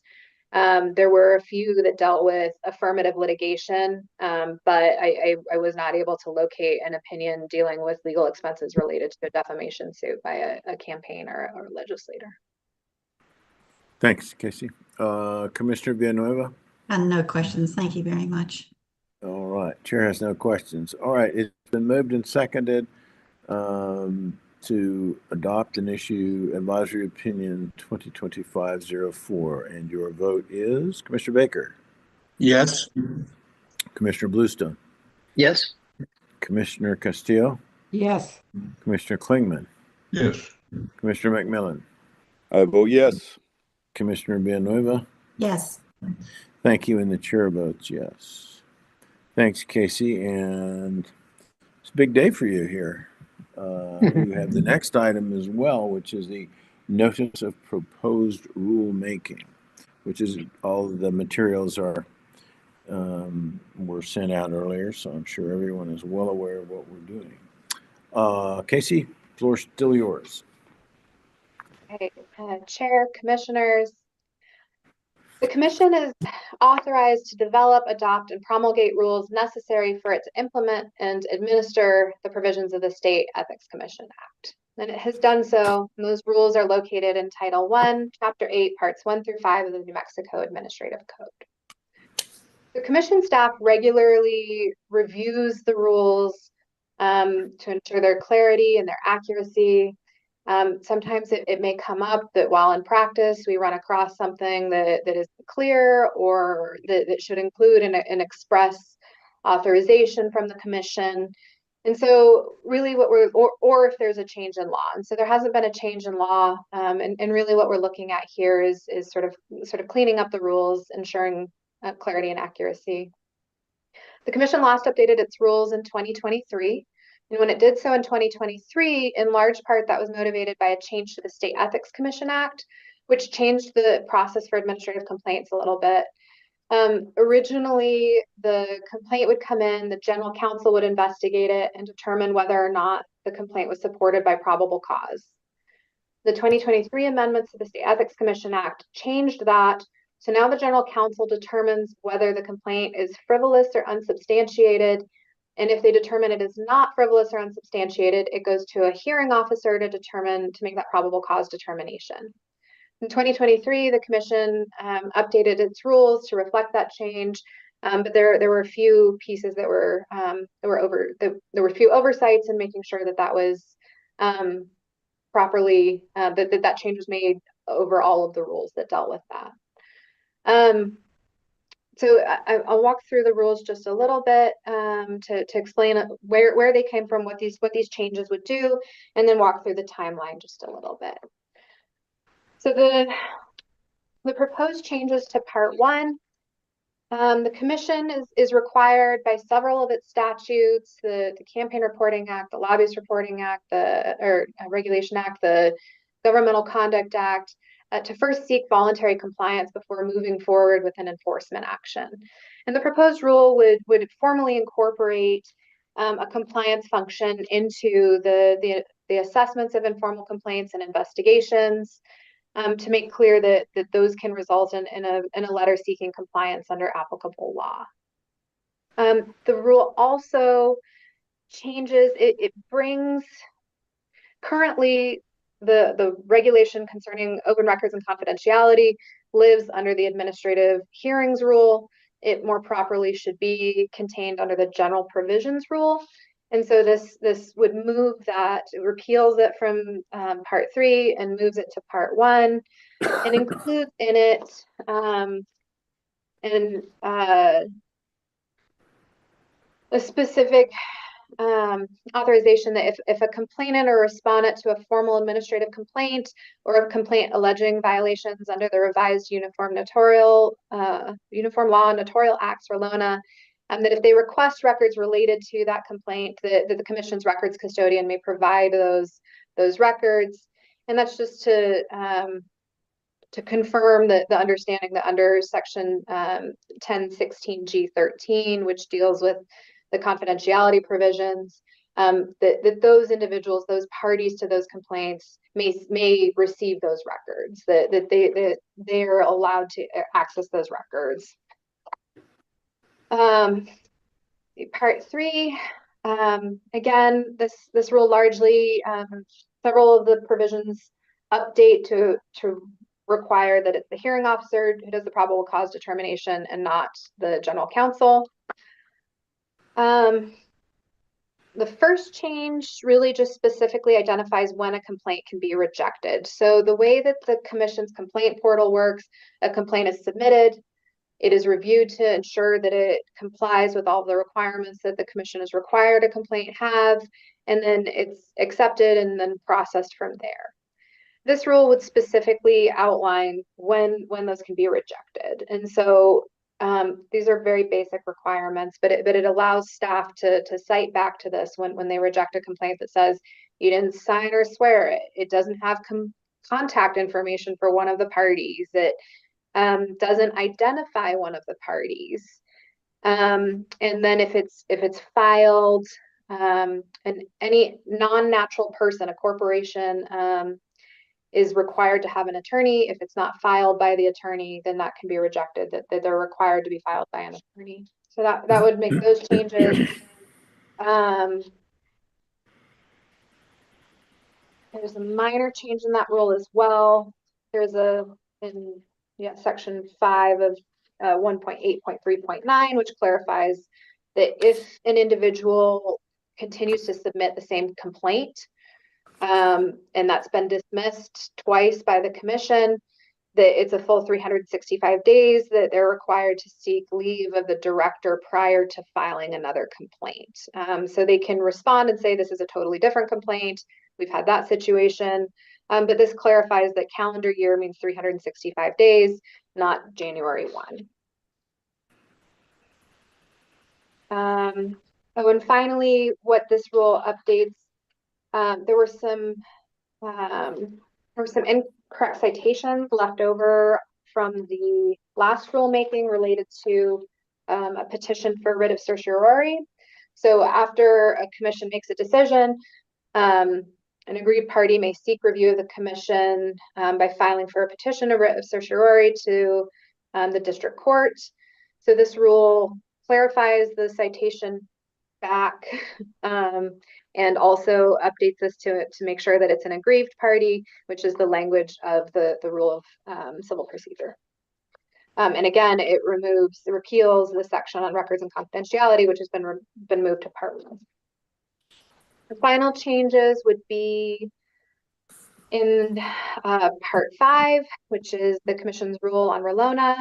there were a few that dealt with affirmative litigation, but I was not able to locate an opinion dealing with legal expenses related to a defamation suit by a campaign or a legislator. Thanks, Casey. Commissioner Villanueva? No questions. Thank you very much. All right. Chair has no questions. All right. It's been moved and seconded to adopt and issue advisory opinion 2025-04. And your vote is Commissioner Baker? Yes. Commissioner Bluestone? Yes. Commissioner Castillo? Yes. Commissioner Klingman? Yes. Commissioner McMillan? I vote yes. Commissioner Villanueva? Yes. Thank you, and the chair votes yes. Thanks, Casey, and it's a big day for you here. You have the next item as well, which is the notice of proposed rulemaking, which is all the materials were sent out earlier, so I'm sure everyone is well aware of what we're doing. Casey, floor's still yours. Okay, Chair, Commissioners. The Commission is authorized to develop, adopt, and promulgate rules necessary for it to implement and administer the provisions of the State Ethics Commission Act. And it has done so, and those rules are located in Title I, Chapter 8, Parts 1 through 5 of the New Mexico Administrative Code. The Commission staff regularly reviews the rules to ensure their clarity and their accuracy. Sometimes it may come up that while in practice, we run across something that is clear or that should include an express authorization from the commission. And so really what or if there's a change in law. And so there hasn't been a change in law. And really what we're looking at here is sort of cleaning up the rules, ensuring clarity and accuracy. The commission last updated its rules in 2023. And when it did so in 2023, in large part, that was motivated by a change to the State Ethics Commission Act, which changed the process for administrative complaints a little bit. Originally, the complaint would come in, the general counsel would investigate it and determine whether or not the complaint was supported by probable cause. The 2023 amendments to the State Ethics Commission Act changed that. So now the general counsel determines whether the complaint is frivolous or unsubstantiated. And if they determine it is not frivolous or unsubstantiated, it goes to a hearing officer to make that probable cause determination. In 2023, the commission updated its rules to reflect that change, but there were a few pieces that were there were a few oversights in making sure that was properly that change was made over all of the rules that dealt with that. So I'll walk through the rules just a little bit to explain where they came from, what these changes would do, and then walk through the timeline just a little bit. So the proposed changes to Part 1, the Commission is required by several of its statutes, the Campaign Reporting Act, the Lobbyist Reporting Act, Regulation Act, the Governmental Conduct Act, to first seek voluntary compliance before moving forward with an enforcement action. And the proposed rule would formally incorporate a compliance function into the assessments of informal complaints and investigations to make clear that those can result in a letter seeking compliance under applicable law. The rule also changes, it brings currently the regulation concerning open records and confidentiality lives under the administrative hearings rule. It more properly should be contained under the general provisions rule. And so this would move that, it repeals it from Part 3 and moves it to Part 1 and includes in it a specific authorization that if a complainant or respondent to a formal administrative complaint or a complaint alleging violations under the revised Uniform Law Notarial Acts for LONA, that if they request records related to that complaint, that the Commission's records custodian may provide those records. And that's just to confirm the understanding that under Section 1016G13, which deals with the confidentiality provisions, that those individuals, those parties to those complaints may receive those records, that they are allowed to access those records. Part 3, again, this rule largely, several of the provisions update to require that it's the hearing officer who does the probable cause determination and not the general counsel. The first change really just specifically identifies when a complaint can be rejected. So the way that the Commission's complaint portal works, a complaint is submitted, it is reviewed to ensure that it complies with all the requirements that the Commission is required a complaint have, and then it's accepted and then processed from there. This rule would specifically outline when those can be rejected. And so these are very basic requirements, but it allows staff to cite back to this when they reject a complaint that says you didn't sign or swear it, it doesn't have contact information for one of the parties, it doesn't identify one of the parties. And then if it's filed, and any non-natural person, a corporation, is required to have an attorney. If it's not filed by the attorney, then that can be rejected, that they're required to be filed by an attorney. So that would make those changes. There's a minor change in that rule as well. There's section 5 of 1.8.3.9, which clarifies that if an individual continues to submit the same complaint, and that's been dismissed twice by the Commission, that it's a full 365 days that they're required to seek leave of the director prior to filing another complaint. So they can respond and say, this is a totally different complaint. We've had that situation. But this clarifies that calendar year means 365 days, not January 1. Oh, and finally, what this rule updates, there were some incorrect citations left over from the last rulemaking related to a petition for writ of certiorari. So after a commission makes a decision, an aggrieved party may seek review of the commission by filing for a petition of writ of certiorari to the district court. So this rule clarifies the citation back and also updates this to make sure that it's an aggrieved party, which is the language of the rule of civil procedure. And again, it repeals the section on records and confidentiality, which has been moved to Part 1. The final changes would be in Part 5, which is the Commission's rule on RLONA,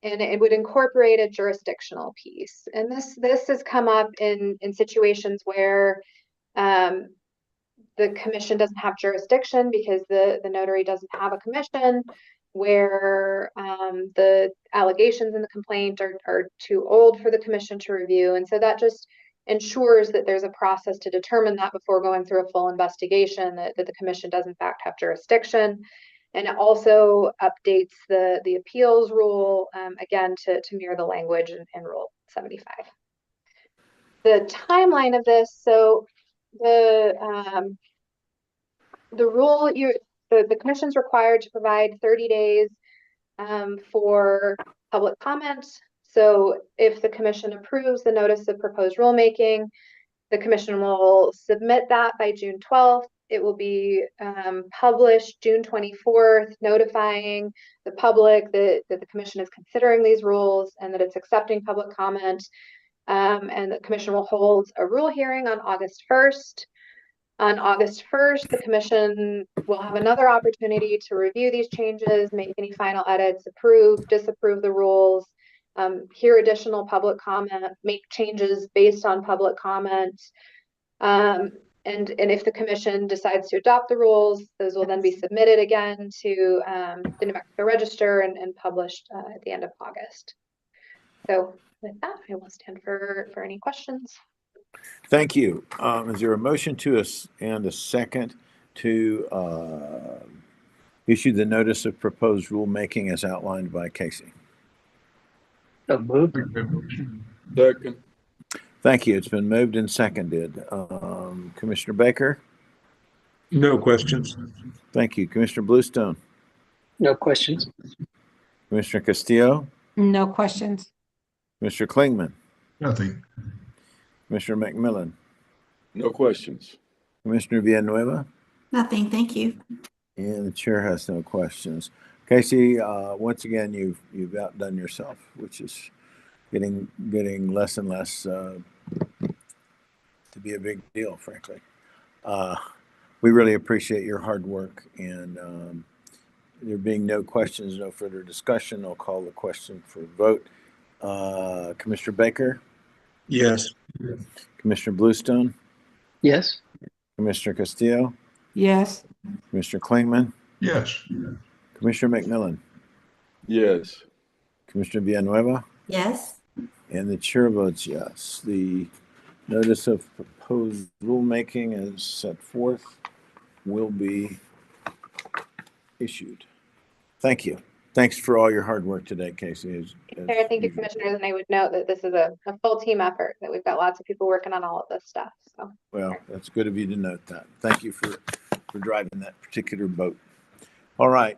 and it would incorporate a jurisdictional piece. And this has come up in situations where the Commission doesn't have jurisdiction because the notary doesn't have a commission, where the allegations in the complaint are too old for the Commission to review. And so that just ensures that there's a process to determine that before going through a full investigation, that the Commission does in fact have jurisdiction. And it also updates the appeals rule, again, to mirror the language in Rule 75. The timeline of this, so the rule, the Commission's required to provide 30 days for public comment. So if the Commission approves the notice of proposed rulemaking, the Commission will submit that by June 12th. It will be published June 24th, notifying the public that the Commission is considering these rules and that it's accepting public comment. And the commission will hold a rule hearing on August 1st. On August 1st, the commission will have another opportunity to review these changes, make any final edits, approve, disapprove the rules, hear additional public comment, make changes based on public comment. And if the commission decides to adopt the rules, those will then be submitted again to the New Mexico Register and published at the end of August. So with that, I will stand for any questions. Thank you. Is there a motion and a second to issue the notice of proposed rulemaking as outlined by Casey? So moved. Second. Thank you. It's been moved and seconded. Commissioner Baker? No questions. Thank you. Commissioner Bluestone? No questions. Commissioner Castillo? No questions. Mr. Klingman? Nothing. Commissioner McMillan? No questions. Commissioner Villanueva? Nothing, thank you. And the chair has no questions. Casey, once again, you've outdone yourself, which is getting less and less to be a big deal, frankly. We really appreciate your hard work, and there being no questions, no further discussion, I'll call the question for vote. Commissioner Baker? Yes. Commissioner Bluestone? Yes. Commissioner Castillo? Yes. Commissioner Klingman? Yes. Commissioner McMillan? Yes. Commissioner Villanueva? Yes. And the chair votes yes. The notice of proposed rulemaking as set forth will be issued. Thank you. Thanks for all your hard work today, Casey. Thank you, commissioners, and I would note that this is a full team effort, that we've got lots of people working on all of this stuff. So, well, that's good of you to note that. Thank you for driving that particular boat. All right.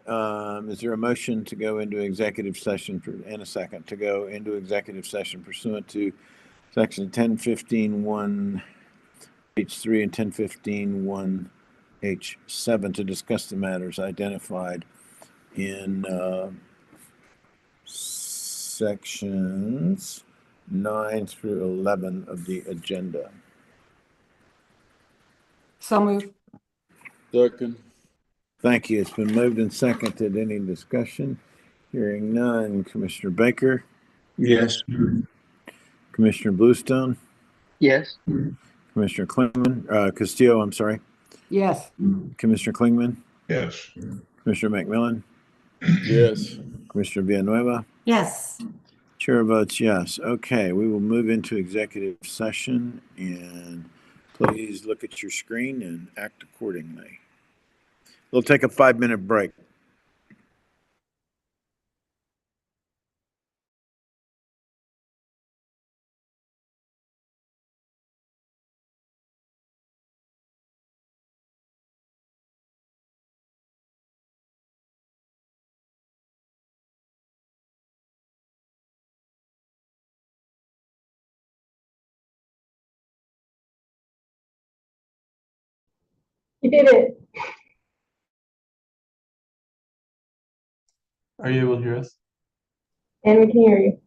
Is there a motion to go into executive session and a second to go into executive session pursuant to section 1015(1) H3 and 1015(1) H7 to discuss the matters identified in sections 9 through 11 of the agenda? So moved. Second. Thank you. It's been moved and seconded. Any discussion? Hearing none. Commissioner Baker? Yes. Commissioner Bluestone? Yes. Commissioner Klingman? Castillo, I'm sorry. Yes. Commissioner Klingman? Yes. Commissioner McMillan? Yes. Commissioner Villanueva? Yes. Chair votes yes. Okay, we will move into executive session, and please look at your screen and act accordingly. We'll take a 5-minute break. You did it. Are you able to hear us? And we can hear you.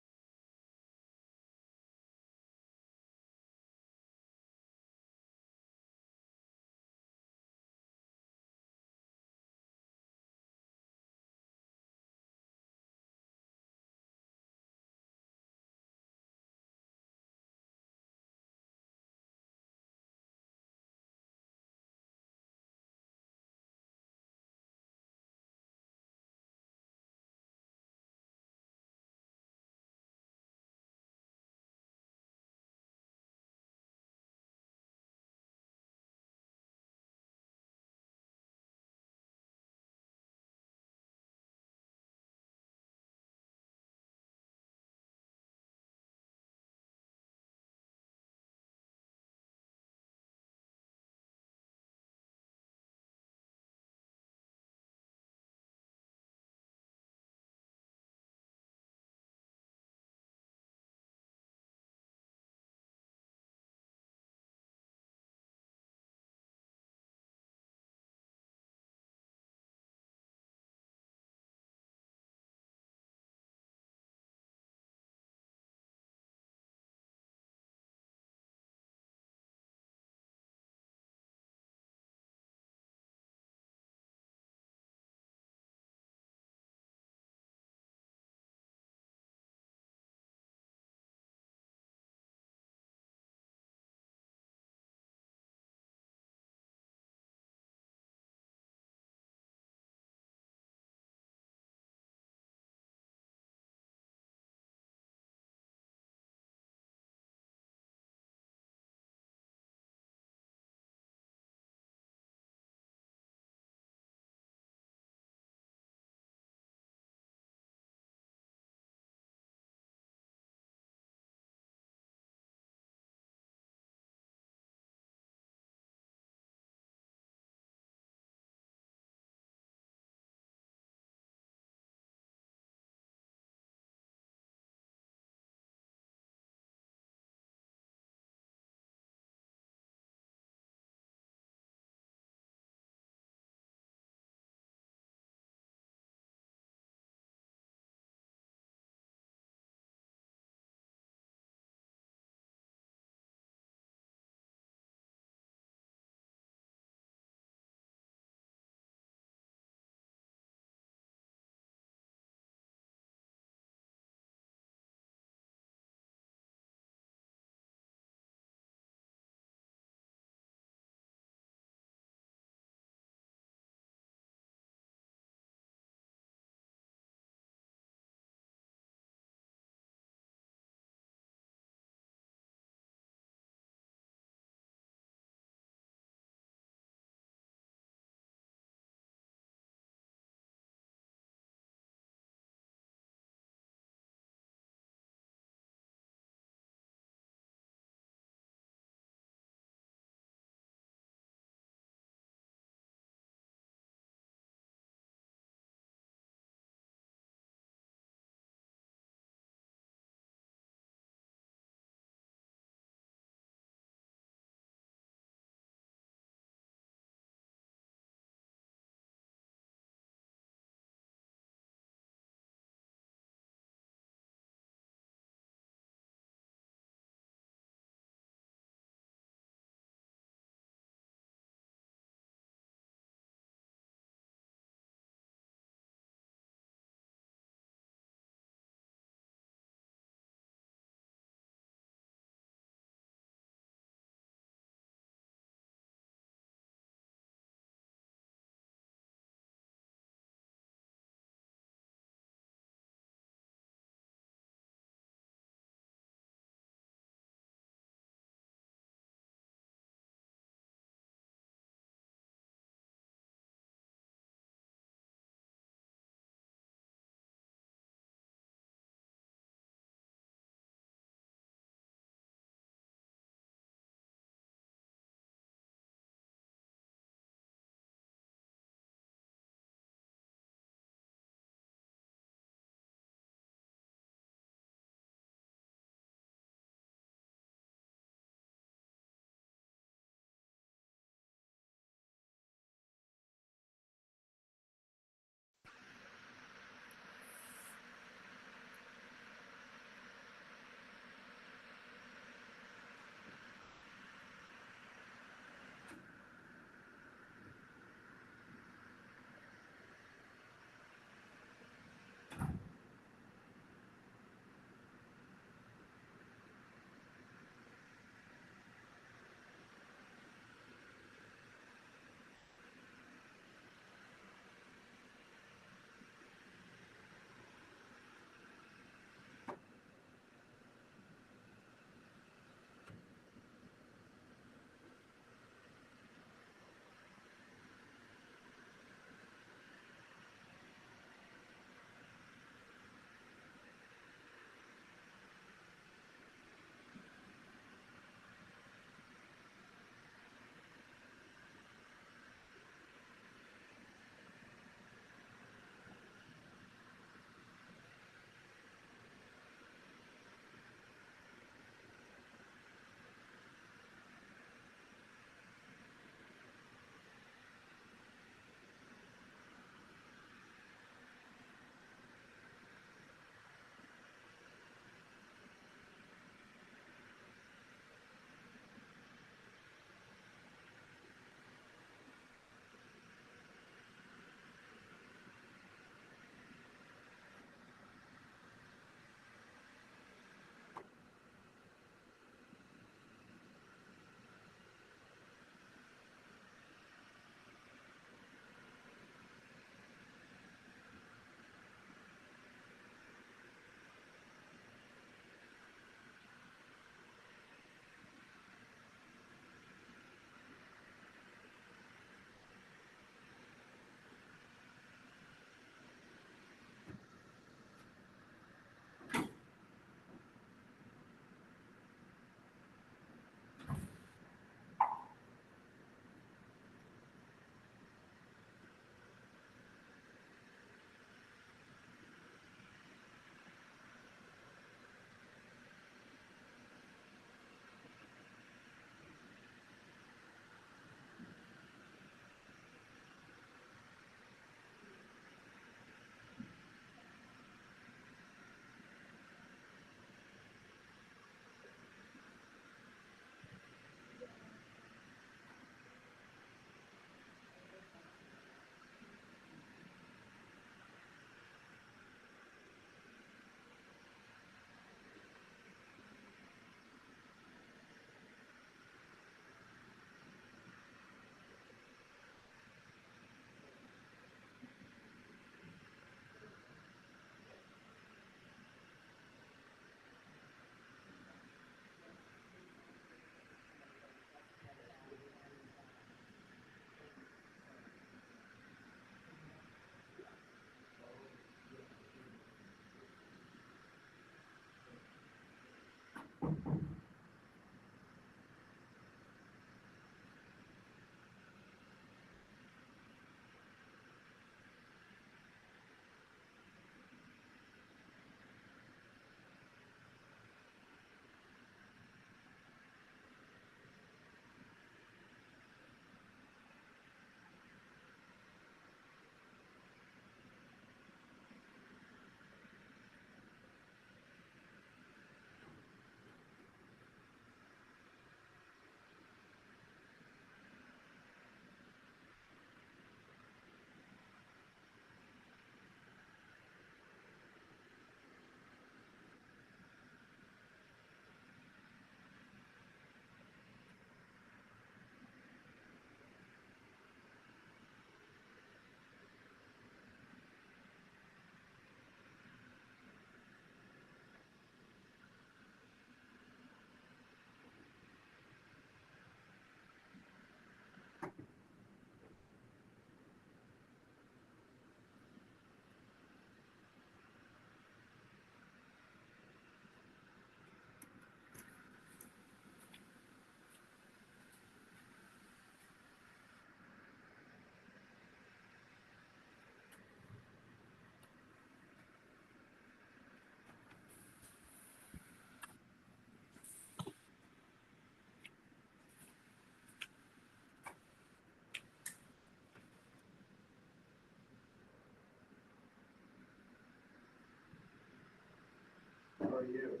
are you?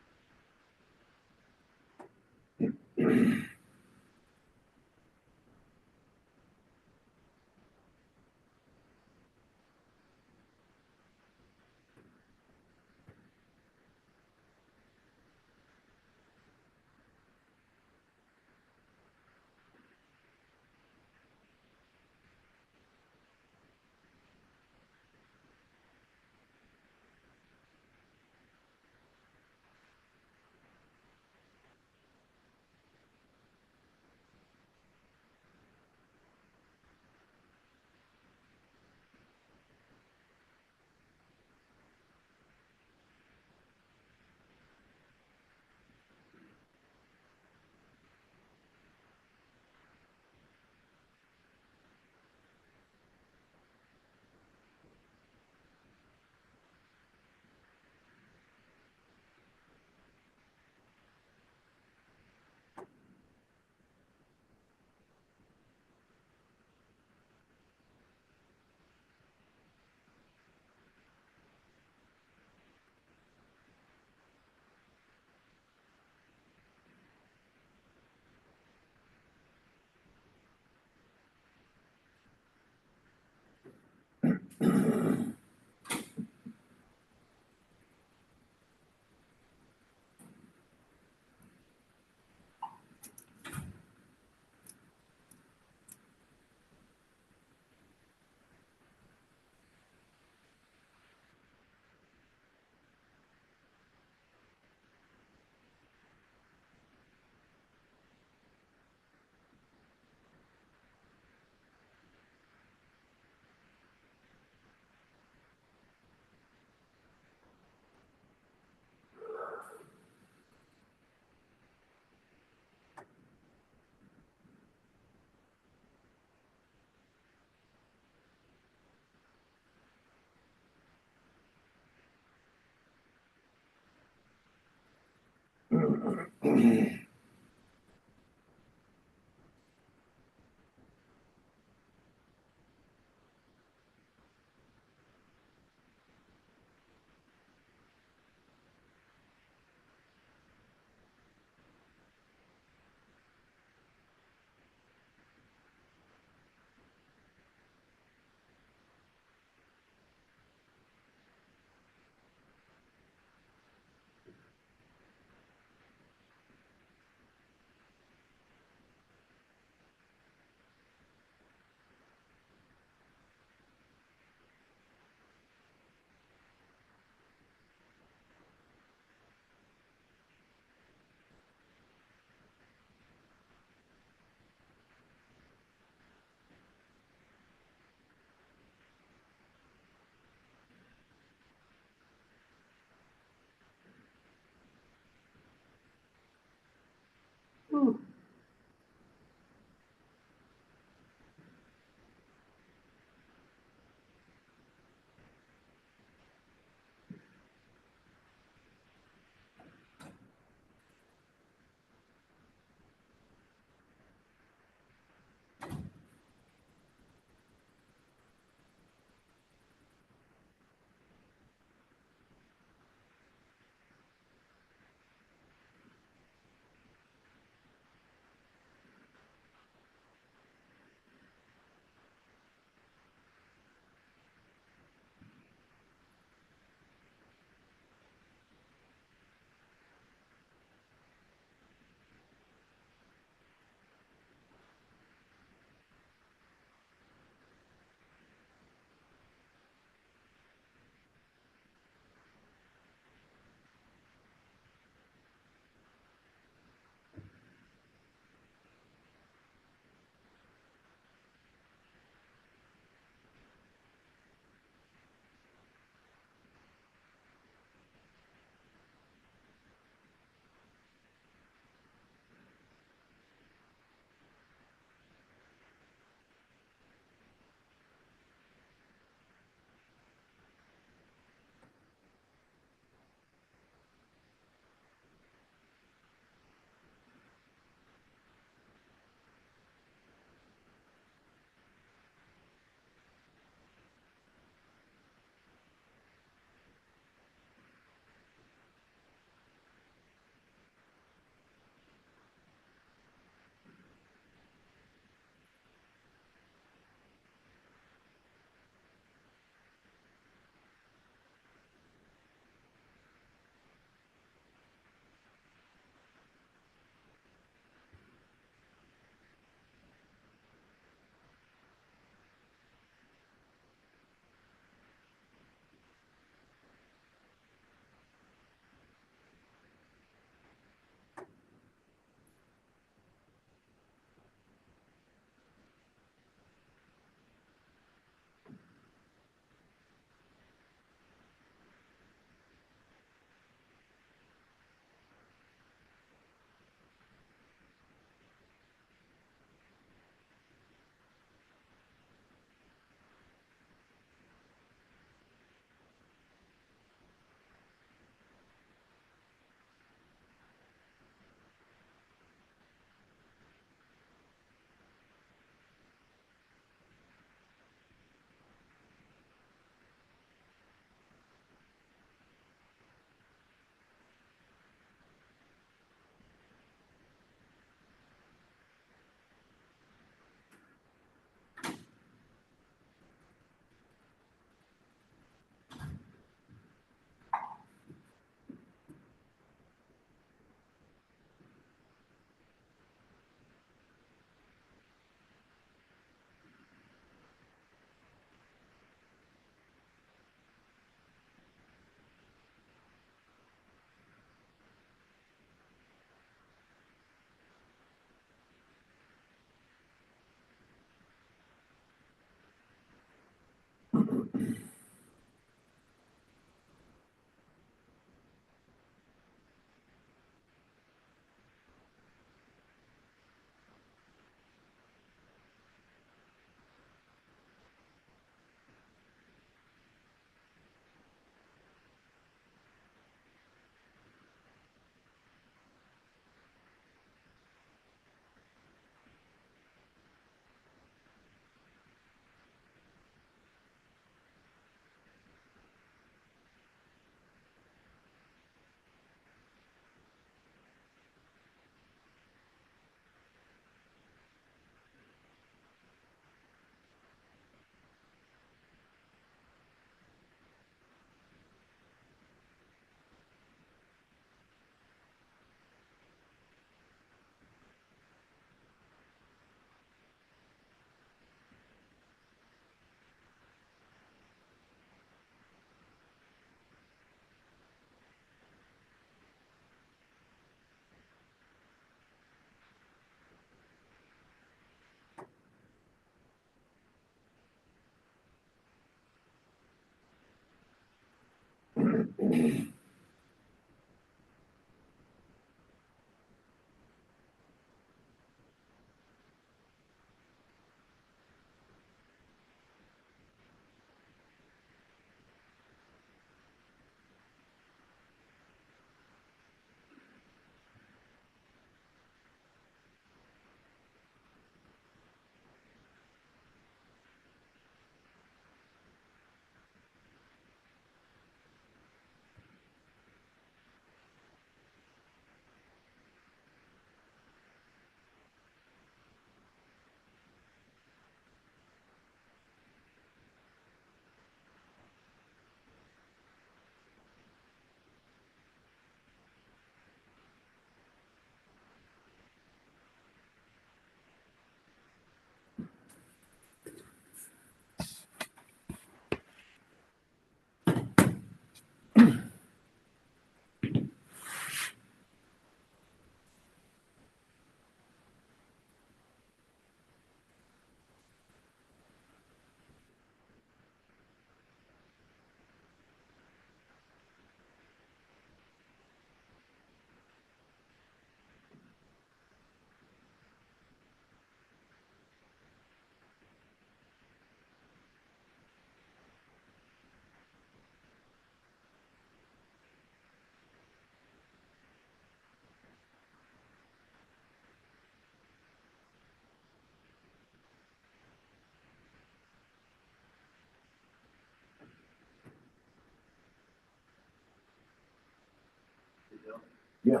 Yeah.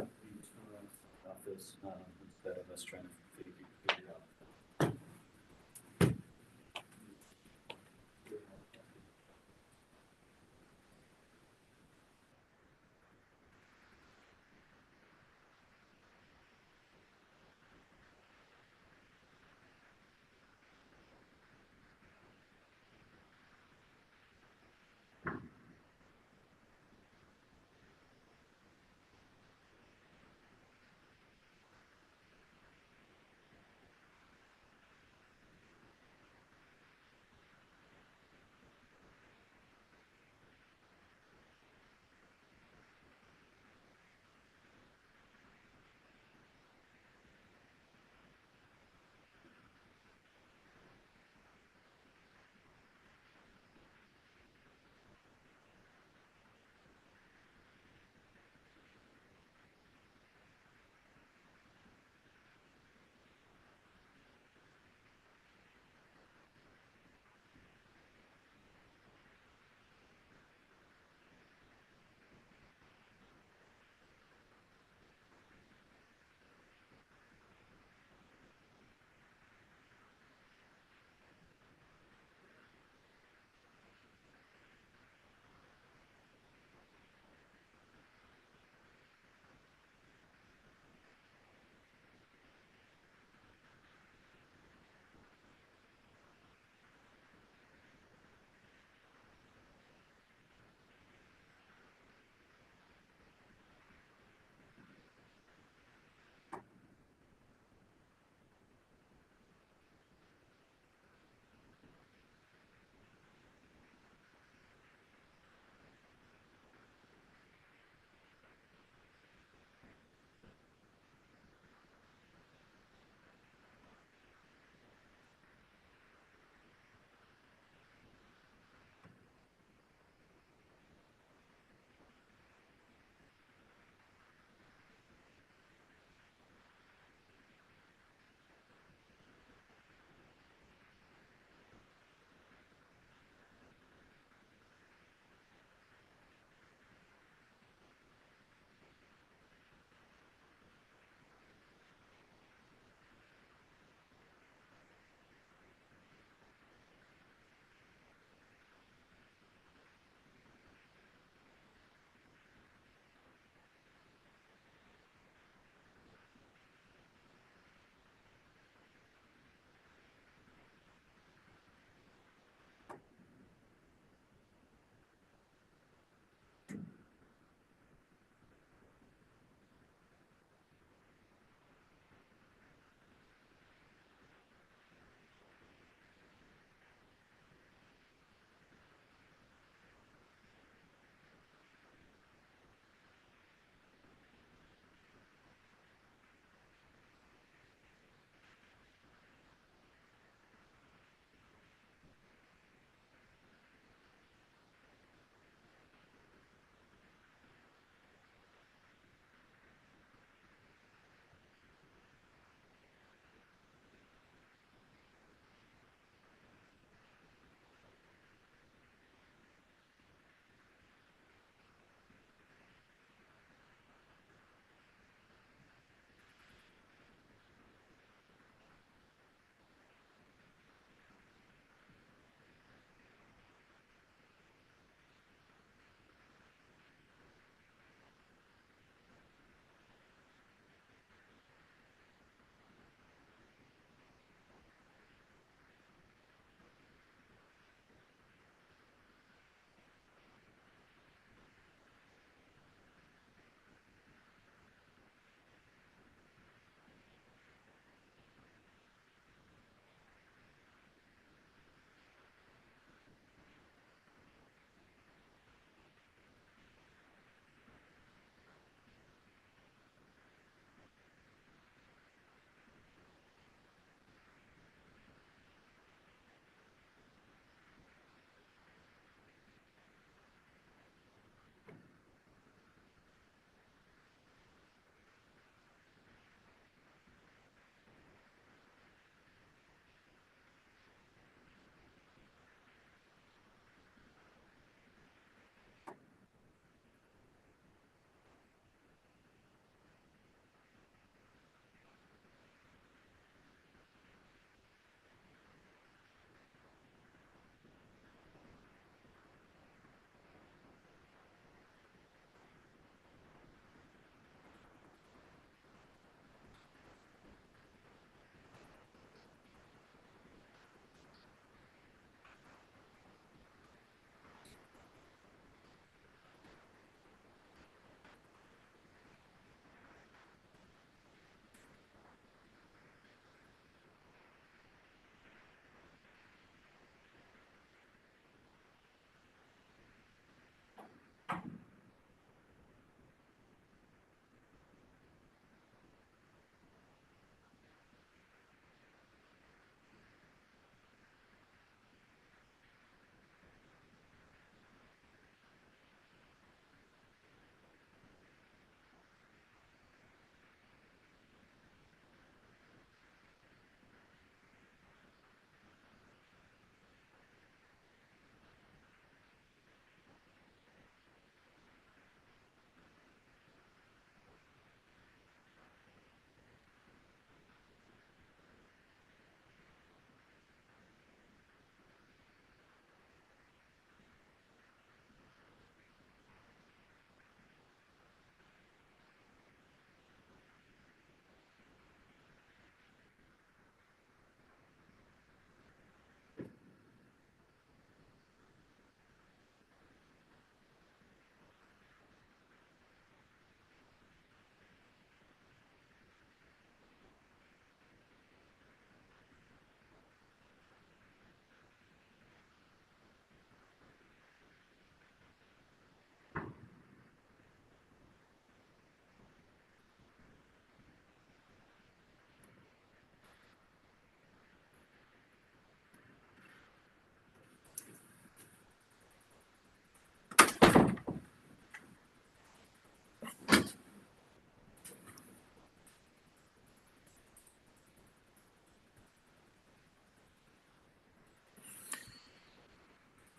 Instead of us trying to figure out.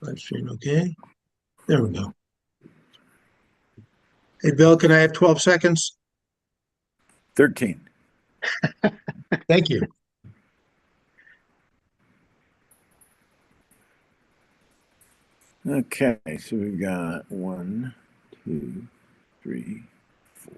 Live stream, okay. There we go. Hey, Bill, can I have 12 seconds? 13. Thank you. Okay, so we've got 1, 2, 3, 4.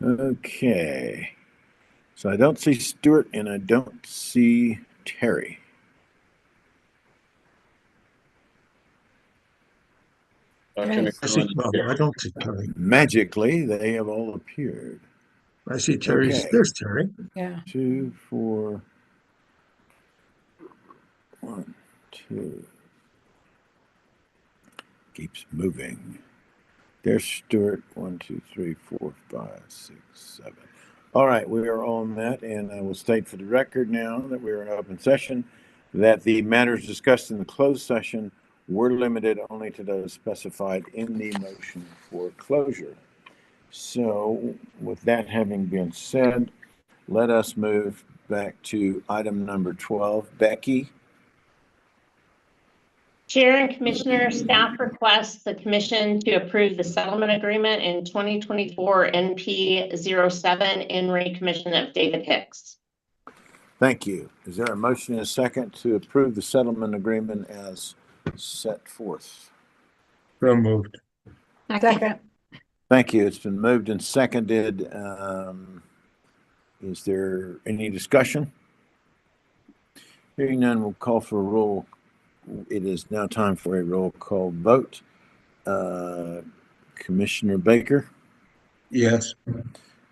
Okay, so I don't see Stuart and I don't see Terry. Dr. Yes. I see, McMillan. well, I don't see Terry. Magically, they have all appeared. I see Terry's, Okay. there's Terry. Yeah. 2, 4, 1, 2. Keeps moving. There's Stuart. 1, 2, 3, 4, 5, 6, 7. All right, we are on that, and I will state for the record now that we are in open session that the matters discussed in the closed session were limited only to those specified in the motion for closure. So, with that having been said, let us move back to item number 12. Becky? Chair and Commissioner, staff requests the Commission to approve the settlement agreement in 2024 NP 07 in recommission of David Hicks. Thank you. Is there a motion and a second to approve the settlement agreement as set forth? So moved. Second. Thank you. It's been moved and seconded. Is there any discussion? Hearing none, we'll call for a roll. It is now time for a roll call vote. Commissioner Baker? Yes.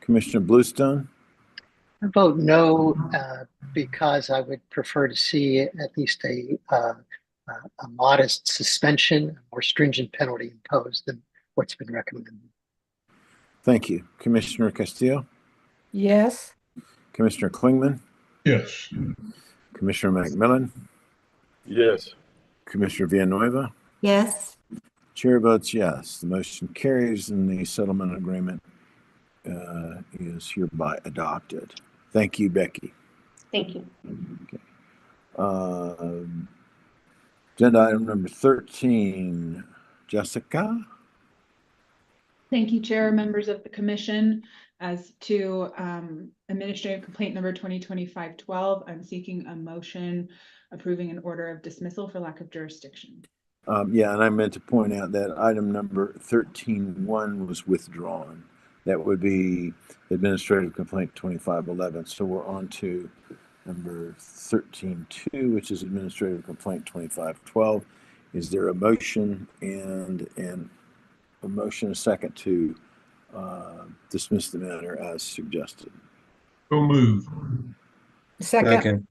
Commissioner Bluestone? I vote no, because I would prefer to see at least a modest suspension, a more stringent penalty imposed than what's been recommended. Thank you. Commissioner Castillo? Yes. Commissioner Klingman? Yes. Commissioner McMillan? Yes. Commissioner Villanueva? Yes. Chair votes yes. The motion carries and the settlement agreement is hereby adopted. Thank you, Becky. Thank you. Okay. Agenda item number 13, Jessica? Thank you, Chair, members of the Commission. As to administrative complaint number 2025-12, I'm seeking a motion approving an order of dismissal for lack of jurisdiction. Yeah, and I meant to point out that item number 13.1 was withdrawn. That would be administrative complaint 2511. So we're on to number 13.2, which is administrative complaint 2512. Is there a motion and a motion, a second to dismiss the matter as suggested? So move. Second.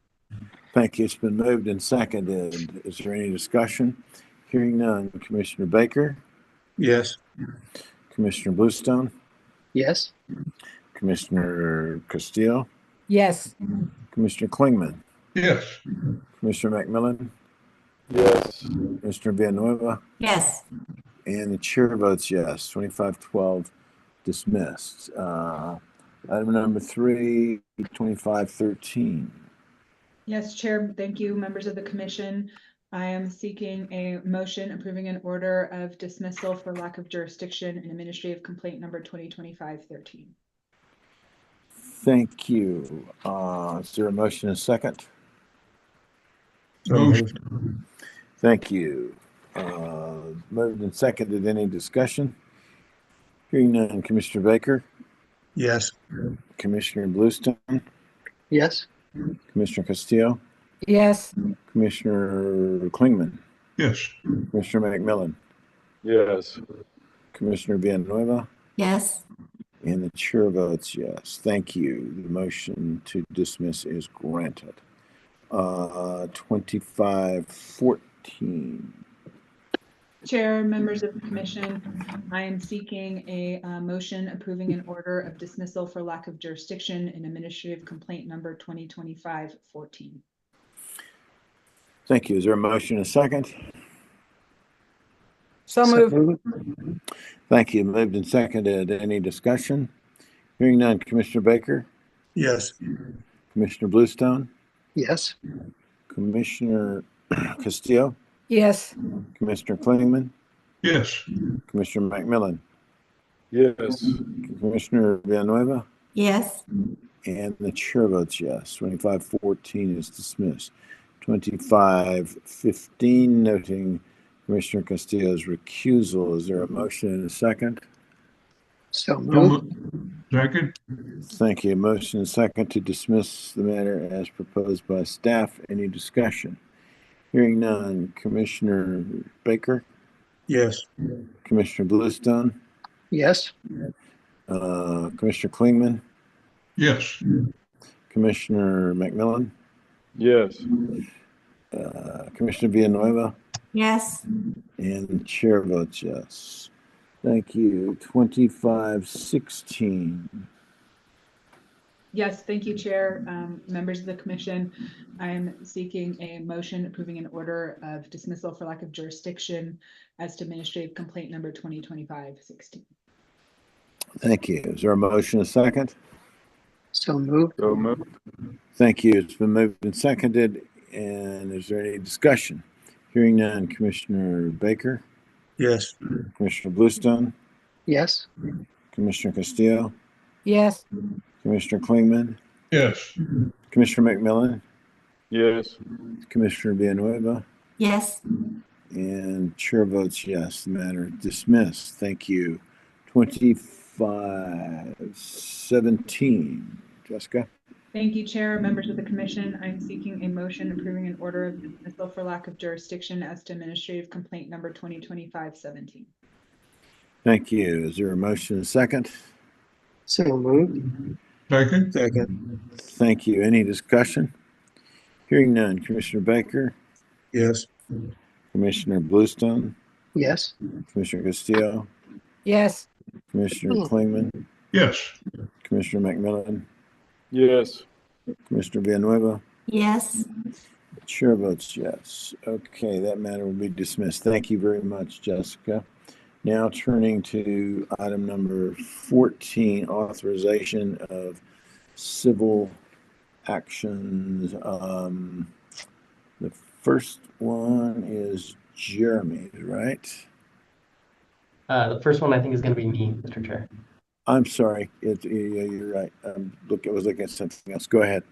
Thank you. It's been moved and seconded. Is there any discussion? Hearing none. Commissioner Baker? Yes. Commissioner Bluestone? Yes. Commissioner Castillo? Yes. Commissioner Klingman? Yes. Commissioner McMillan? Yes. Commissioner Villanueva? Yes. And the chair votes yes. 2512 dismissed. Item number 3, 2513. Yes, Chair, thank you, members of the Commission. I am seeking a motion approving an order of dismissal for lack of jurisdiction in administrative complaint number 2025-13. Thank you. Is there a motion and a second? Motion. Thank you. Moved and seconded. Any discussion? Hearing none. Commissioner Baker? Yes. Commissioner Bluestone? Yes. Commissioner Castillo? Yes. Commissioner Klingman? Yes. Commissioner McMillan? Yes. Commissioner Villanueva? Yes. And the chair votes yes. Thank you. The motion to dismiss is granted. 2514. Chair, members of the commission, I am seeking a motion approving an order of dismissal for lack of jurisdiction in administrative complaint number 2025-14. Thank you. Is there a motion and a second? So moved. Thank you. Moved and seconded. Any discussion? Hearing none. Commissioner Baker? Yes. Commissioner Bluestone? Yes. Commissioner Castillo? Yes. Commissioner Klingman? Yes. Commissioner McMillan? Yes. Commissioner Villanueva? Yes. And the chair votes yes. 2514 is dismissed. 2515, noting Commissioner Castillo's recusal. Is there a motion and a second? So moved. Second. Thank you. Motion and second to dismiss the matter as proposed by staff. Any discussion? Hearing none. Commissioner Baker? Yes. Commissioner Bluestone? Yes. Commissioner Klingman? Yes. Commissioner McMillan? Yes. Commissioner Villanueva? Yes. And the chair votes yes. Thank you. 2516. Yes, thank you, Chair. Members of the commission, I am seeking a motion approving an order of dismissal for lack of jurisdiction as to administrative complaint number 2025-16. Thank you. Is there a motion, a second? So moved. So moved. Thank you. It's been moved and seconded. And is there any discussion? Hearing none. Commissioner Baker? Yes. Commissioner Bluestone? Yes. Commissioner Castillo? Yes. Commissioner Klingman? Yes. Commissioner McMillan? Yes. Commissioner Villanueva? Yes. And chair votes yes. The matter is dismissed. Thank you. 2517. Jessica? Thank you, Chair. Members of the commission, I'm seeking a motion approving an order of dismissal for lack of jurisdiction as to administrative complaint number 2025-17. Thank you. Is there a motion, a second? So moved. Second. Second. Thank you. Any discussion? Hearing none. Commissioner Baker? Yes. Commissioner Bluestone? Yes. Commissioner Castillo? Yes. Commissioner Klingman? Yes. Commissioner McMillan? Yes. Commissioner Villanueva? Yes. Chair votes yes. Okay, that matter will be dismissed. Thank you very much, Jessica. Now turning to item number 14, authorization of civil actions. The first one is Jeremy, right? The first one I think is going to be me, Mr. Chair. I'm sorry. Yeah, you're right. I was looking at something else. Go ahead.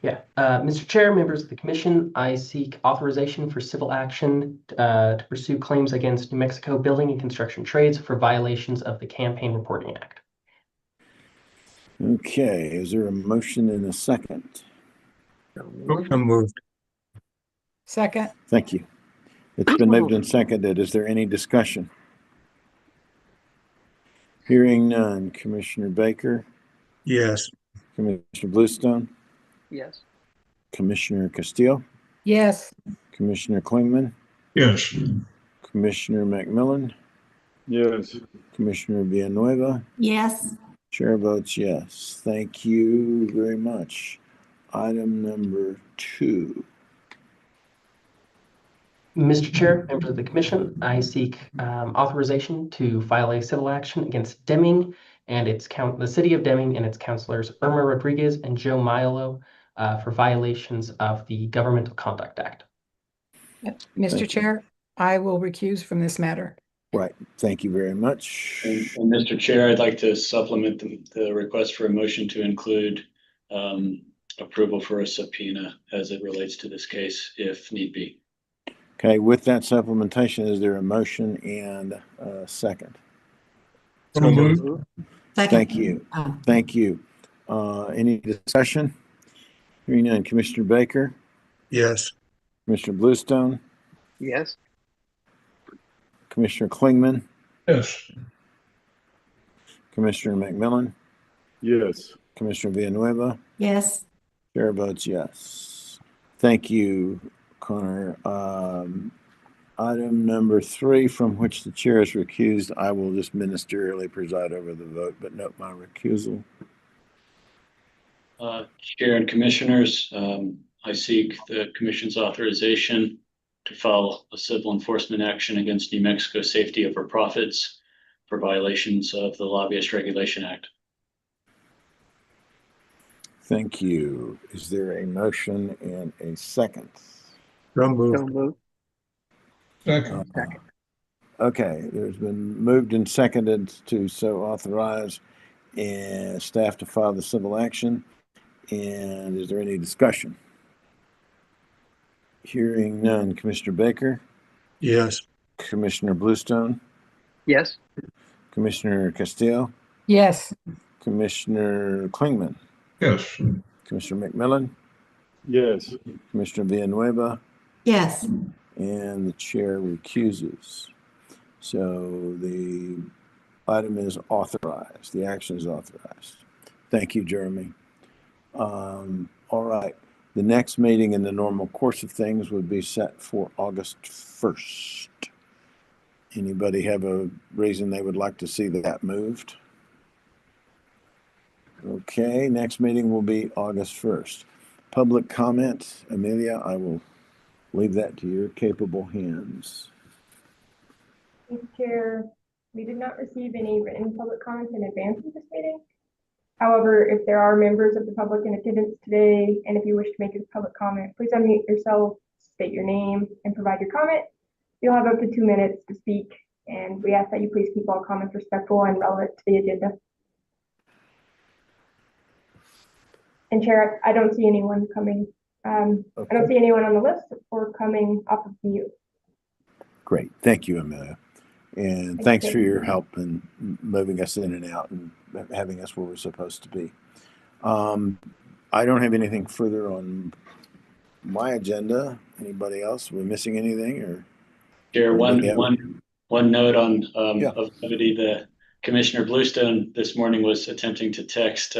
Yeah. Mr. Chair, members of the commission, I seek authorization for civil action to pursue claims against New Mexico Building and Construction Trades for violations of the Campaign Reporting Act. Okay. Is there a motion and a second? So moved. Second. Thank you. It's been moved and seconded. Is there any discussion? Hearing none. Commissioner Baker? Yes. Commissioner Bluestone? Yes. Commissioner Castillo? Yes. Commissioner Klingman? Yes. Commissioner McMillan? Yes. Commissioner Villanueva? Yes. Chair votes yes. Thank you very much. Item number 2. Mr. Chair, members of the commission, I seek authorization to file a civil action against Deming and the city of Deming and its councilors Irma Rodriguez and Joe Milo for violations of the Governmental Conduct Act. Mr. Chair, I will recuse from this matter. Right. Thank you very much. And Mr. Chair, I'd like to supplement the request for a motion to include approval for a subpoena as it relates to this case, if need be. Okay, with that supplementation, is there a motion and a second? So moved. Second. Thank you. Thank you. Any discussion? Hearing none. Commissioner Baker? Yes. Commissioner Bluestone? Yes. Commissioner Klingman? Yes. Commissioner McMillan, Yes. Commissioner Villanueva. Yes. Chair votes yes. Thank you, Connor. Item number 3, from which the chair is recused, I will just ministerially preside over the vote, but note my recusal. Chair and Commissioners, I seek the Commission's authorization to file a civil enforcement action against New Mexico Safety Over Profits for violations of the Lobbyist Regulation Act. Thank you. Is there a motion and a second? So moved. So moved. Second. Okay, there's been moved and seconded to so authorize and staff to file the civil action. And is there any discussion? Hearing none. Commissioner Baker, Yes. Commissioner Bluestone, Yes. Commissioner Castillo, Yes. Commissioner Klingman, Yes. Commissioner McMillan, Yes. Commissioner Villanueva, Yes. and the chair recuses. So the item is authorized. The action is authorized. Thank you, Jeremy. All right. The next meeting in the normal course of things would be set for August 1st. Anybody have a reason they would like to see that moved? Okay, next meeting will be August 1st. Public comment, Amelia, I will leave that to your capable hands. Mr. Chair, we did not receive any written public comments in advance of this meeting. However, if there are members of the public in attendance today, and if you wish to make a public comment, please unmute yourself, state your name, and provide your comment. You'll have up to 2 minutes to speak, and we ask that you please keep all comments respectful and relevant to the agenda. And Chair, I don't see anyone coming. I don't see anyone on the list or coming off of mute. Great. Thank you, Amelia. And thanks for your help in moving us in and out and having us where we're supposed to be. I don't have anything further on my agenda. Anybody else? Are we missing anything? Or Chair, one note on of levity. The Commissioner Bluestone this morning was attempting to text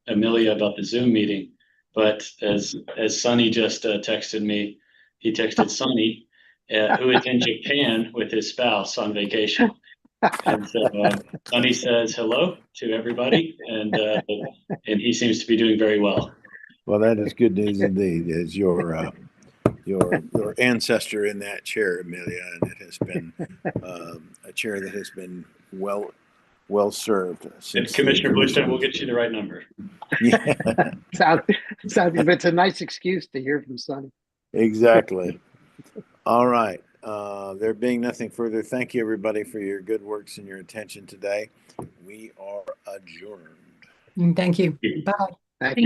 Amelia about the Zoom meeting, but as Sonny just texted me, he texted Sonny, who is in Japan with his spouse on vacation. And so Sonny says hello to everybody, and he seems to be doing very well. Well, that is good news indeed. As your ancestor in that chair, Amelia, and it has been a chair that has been well served. Commissioner Bluestone will get you the right number. Yeah, Sounds, but it's a nice excuse to hear from Sonny. exactly. All right. There being nothing further, thank you everybody for your good works and your attention today. We are adjourned. Thank you. Bye. Thank you.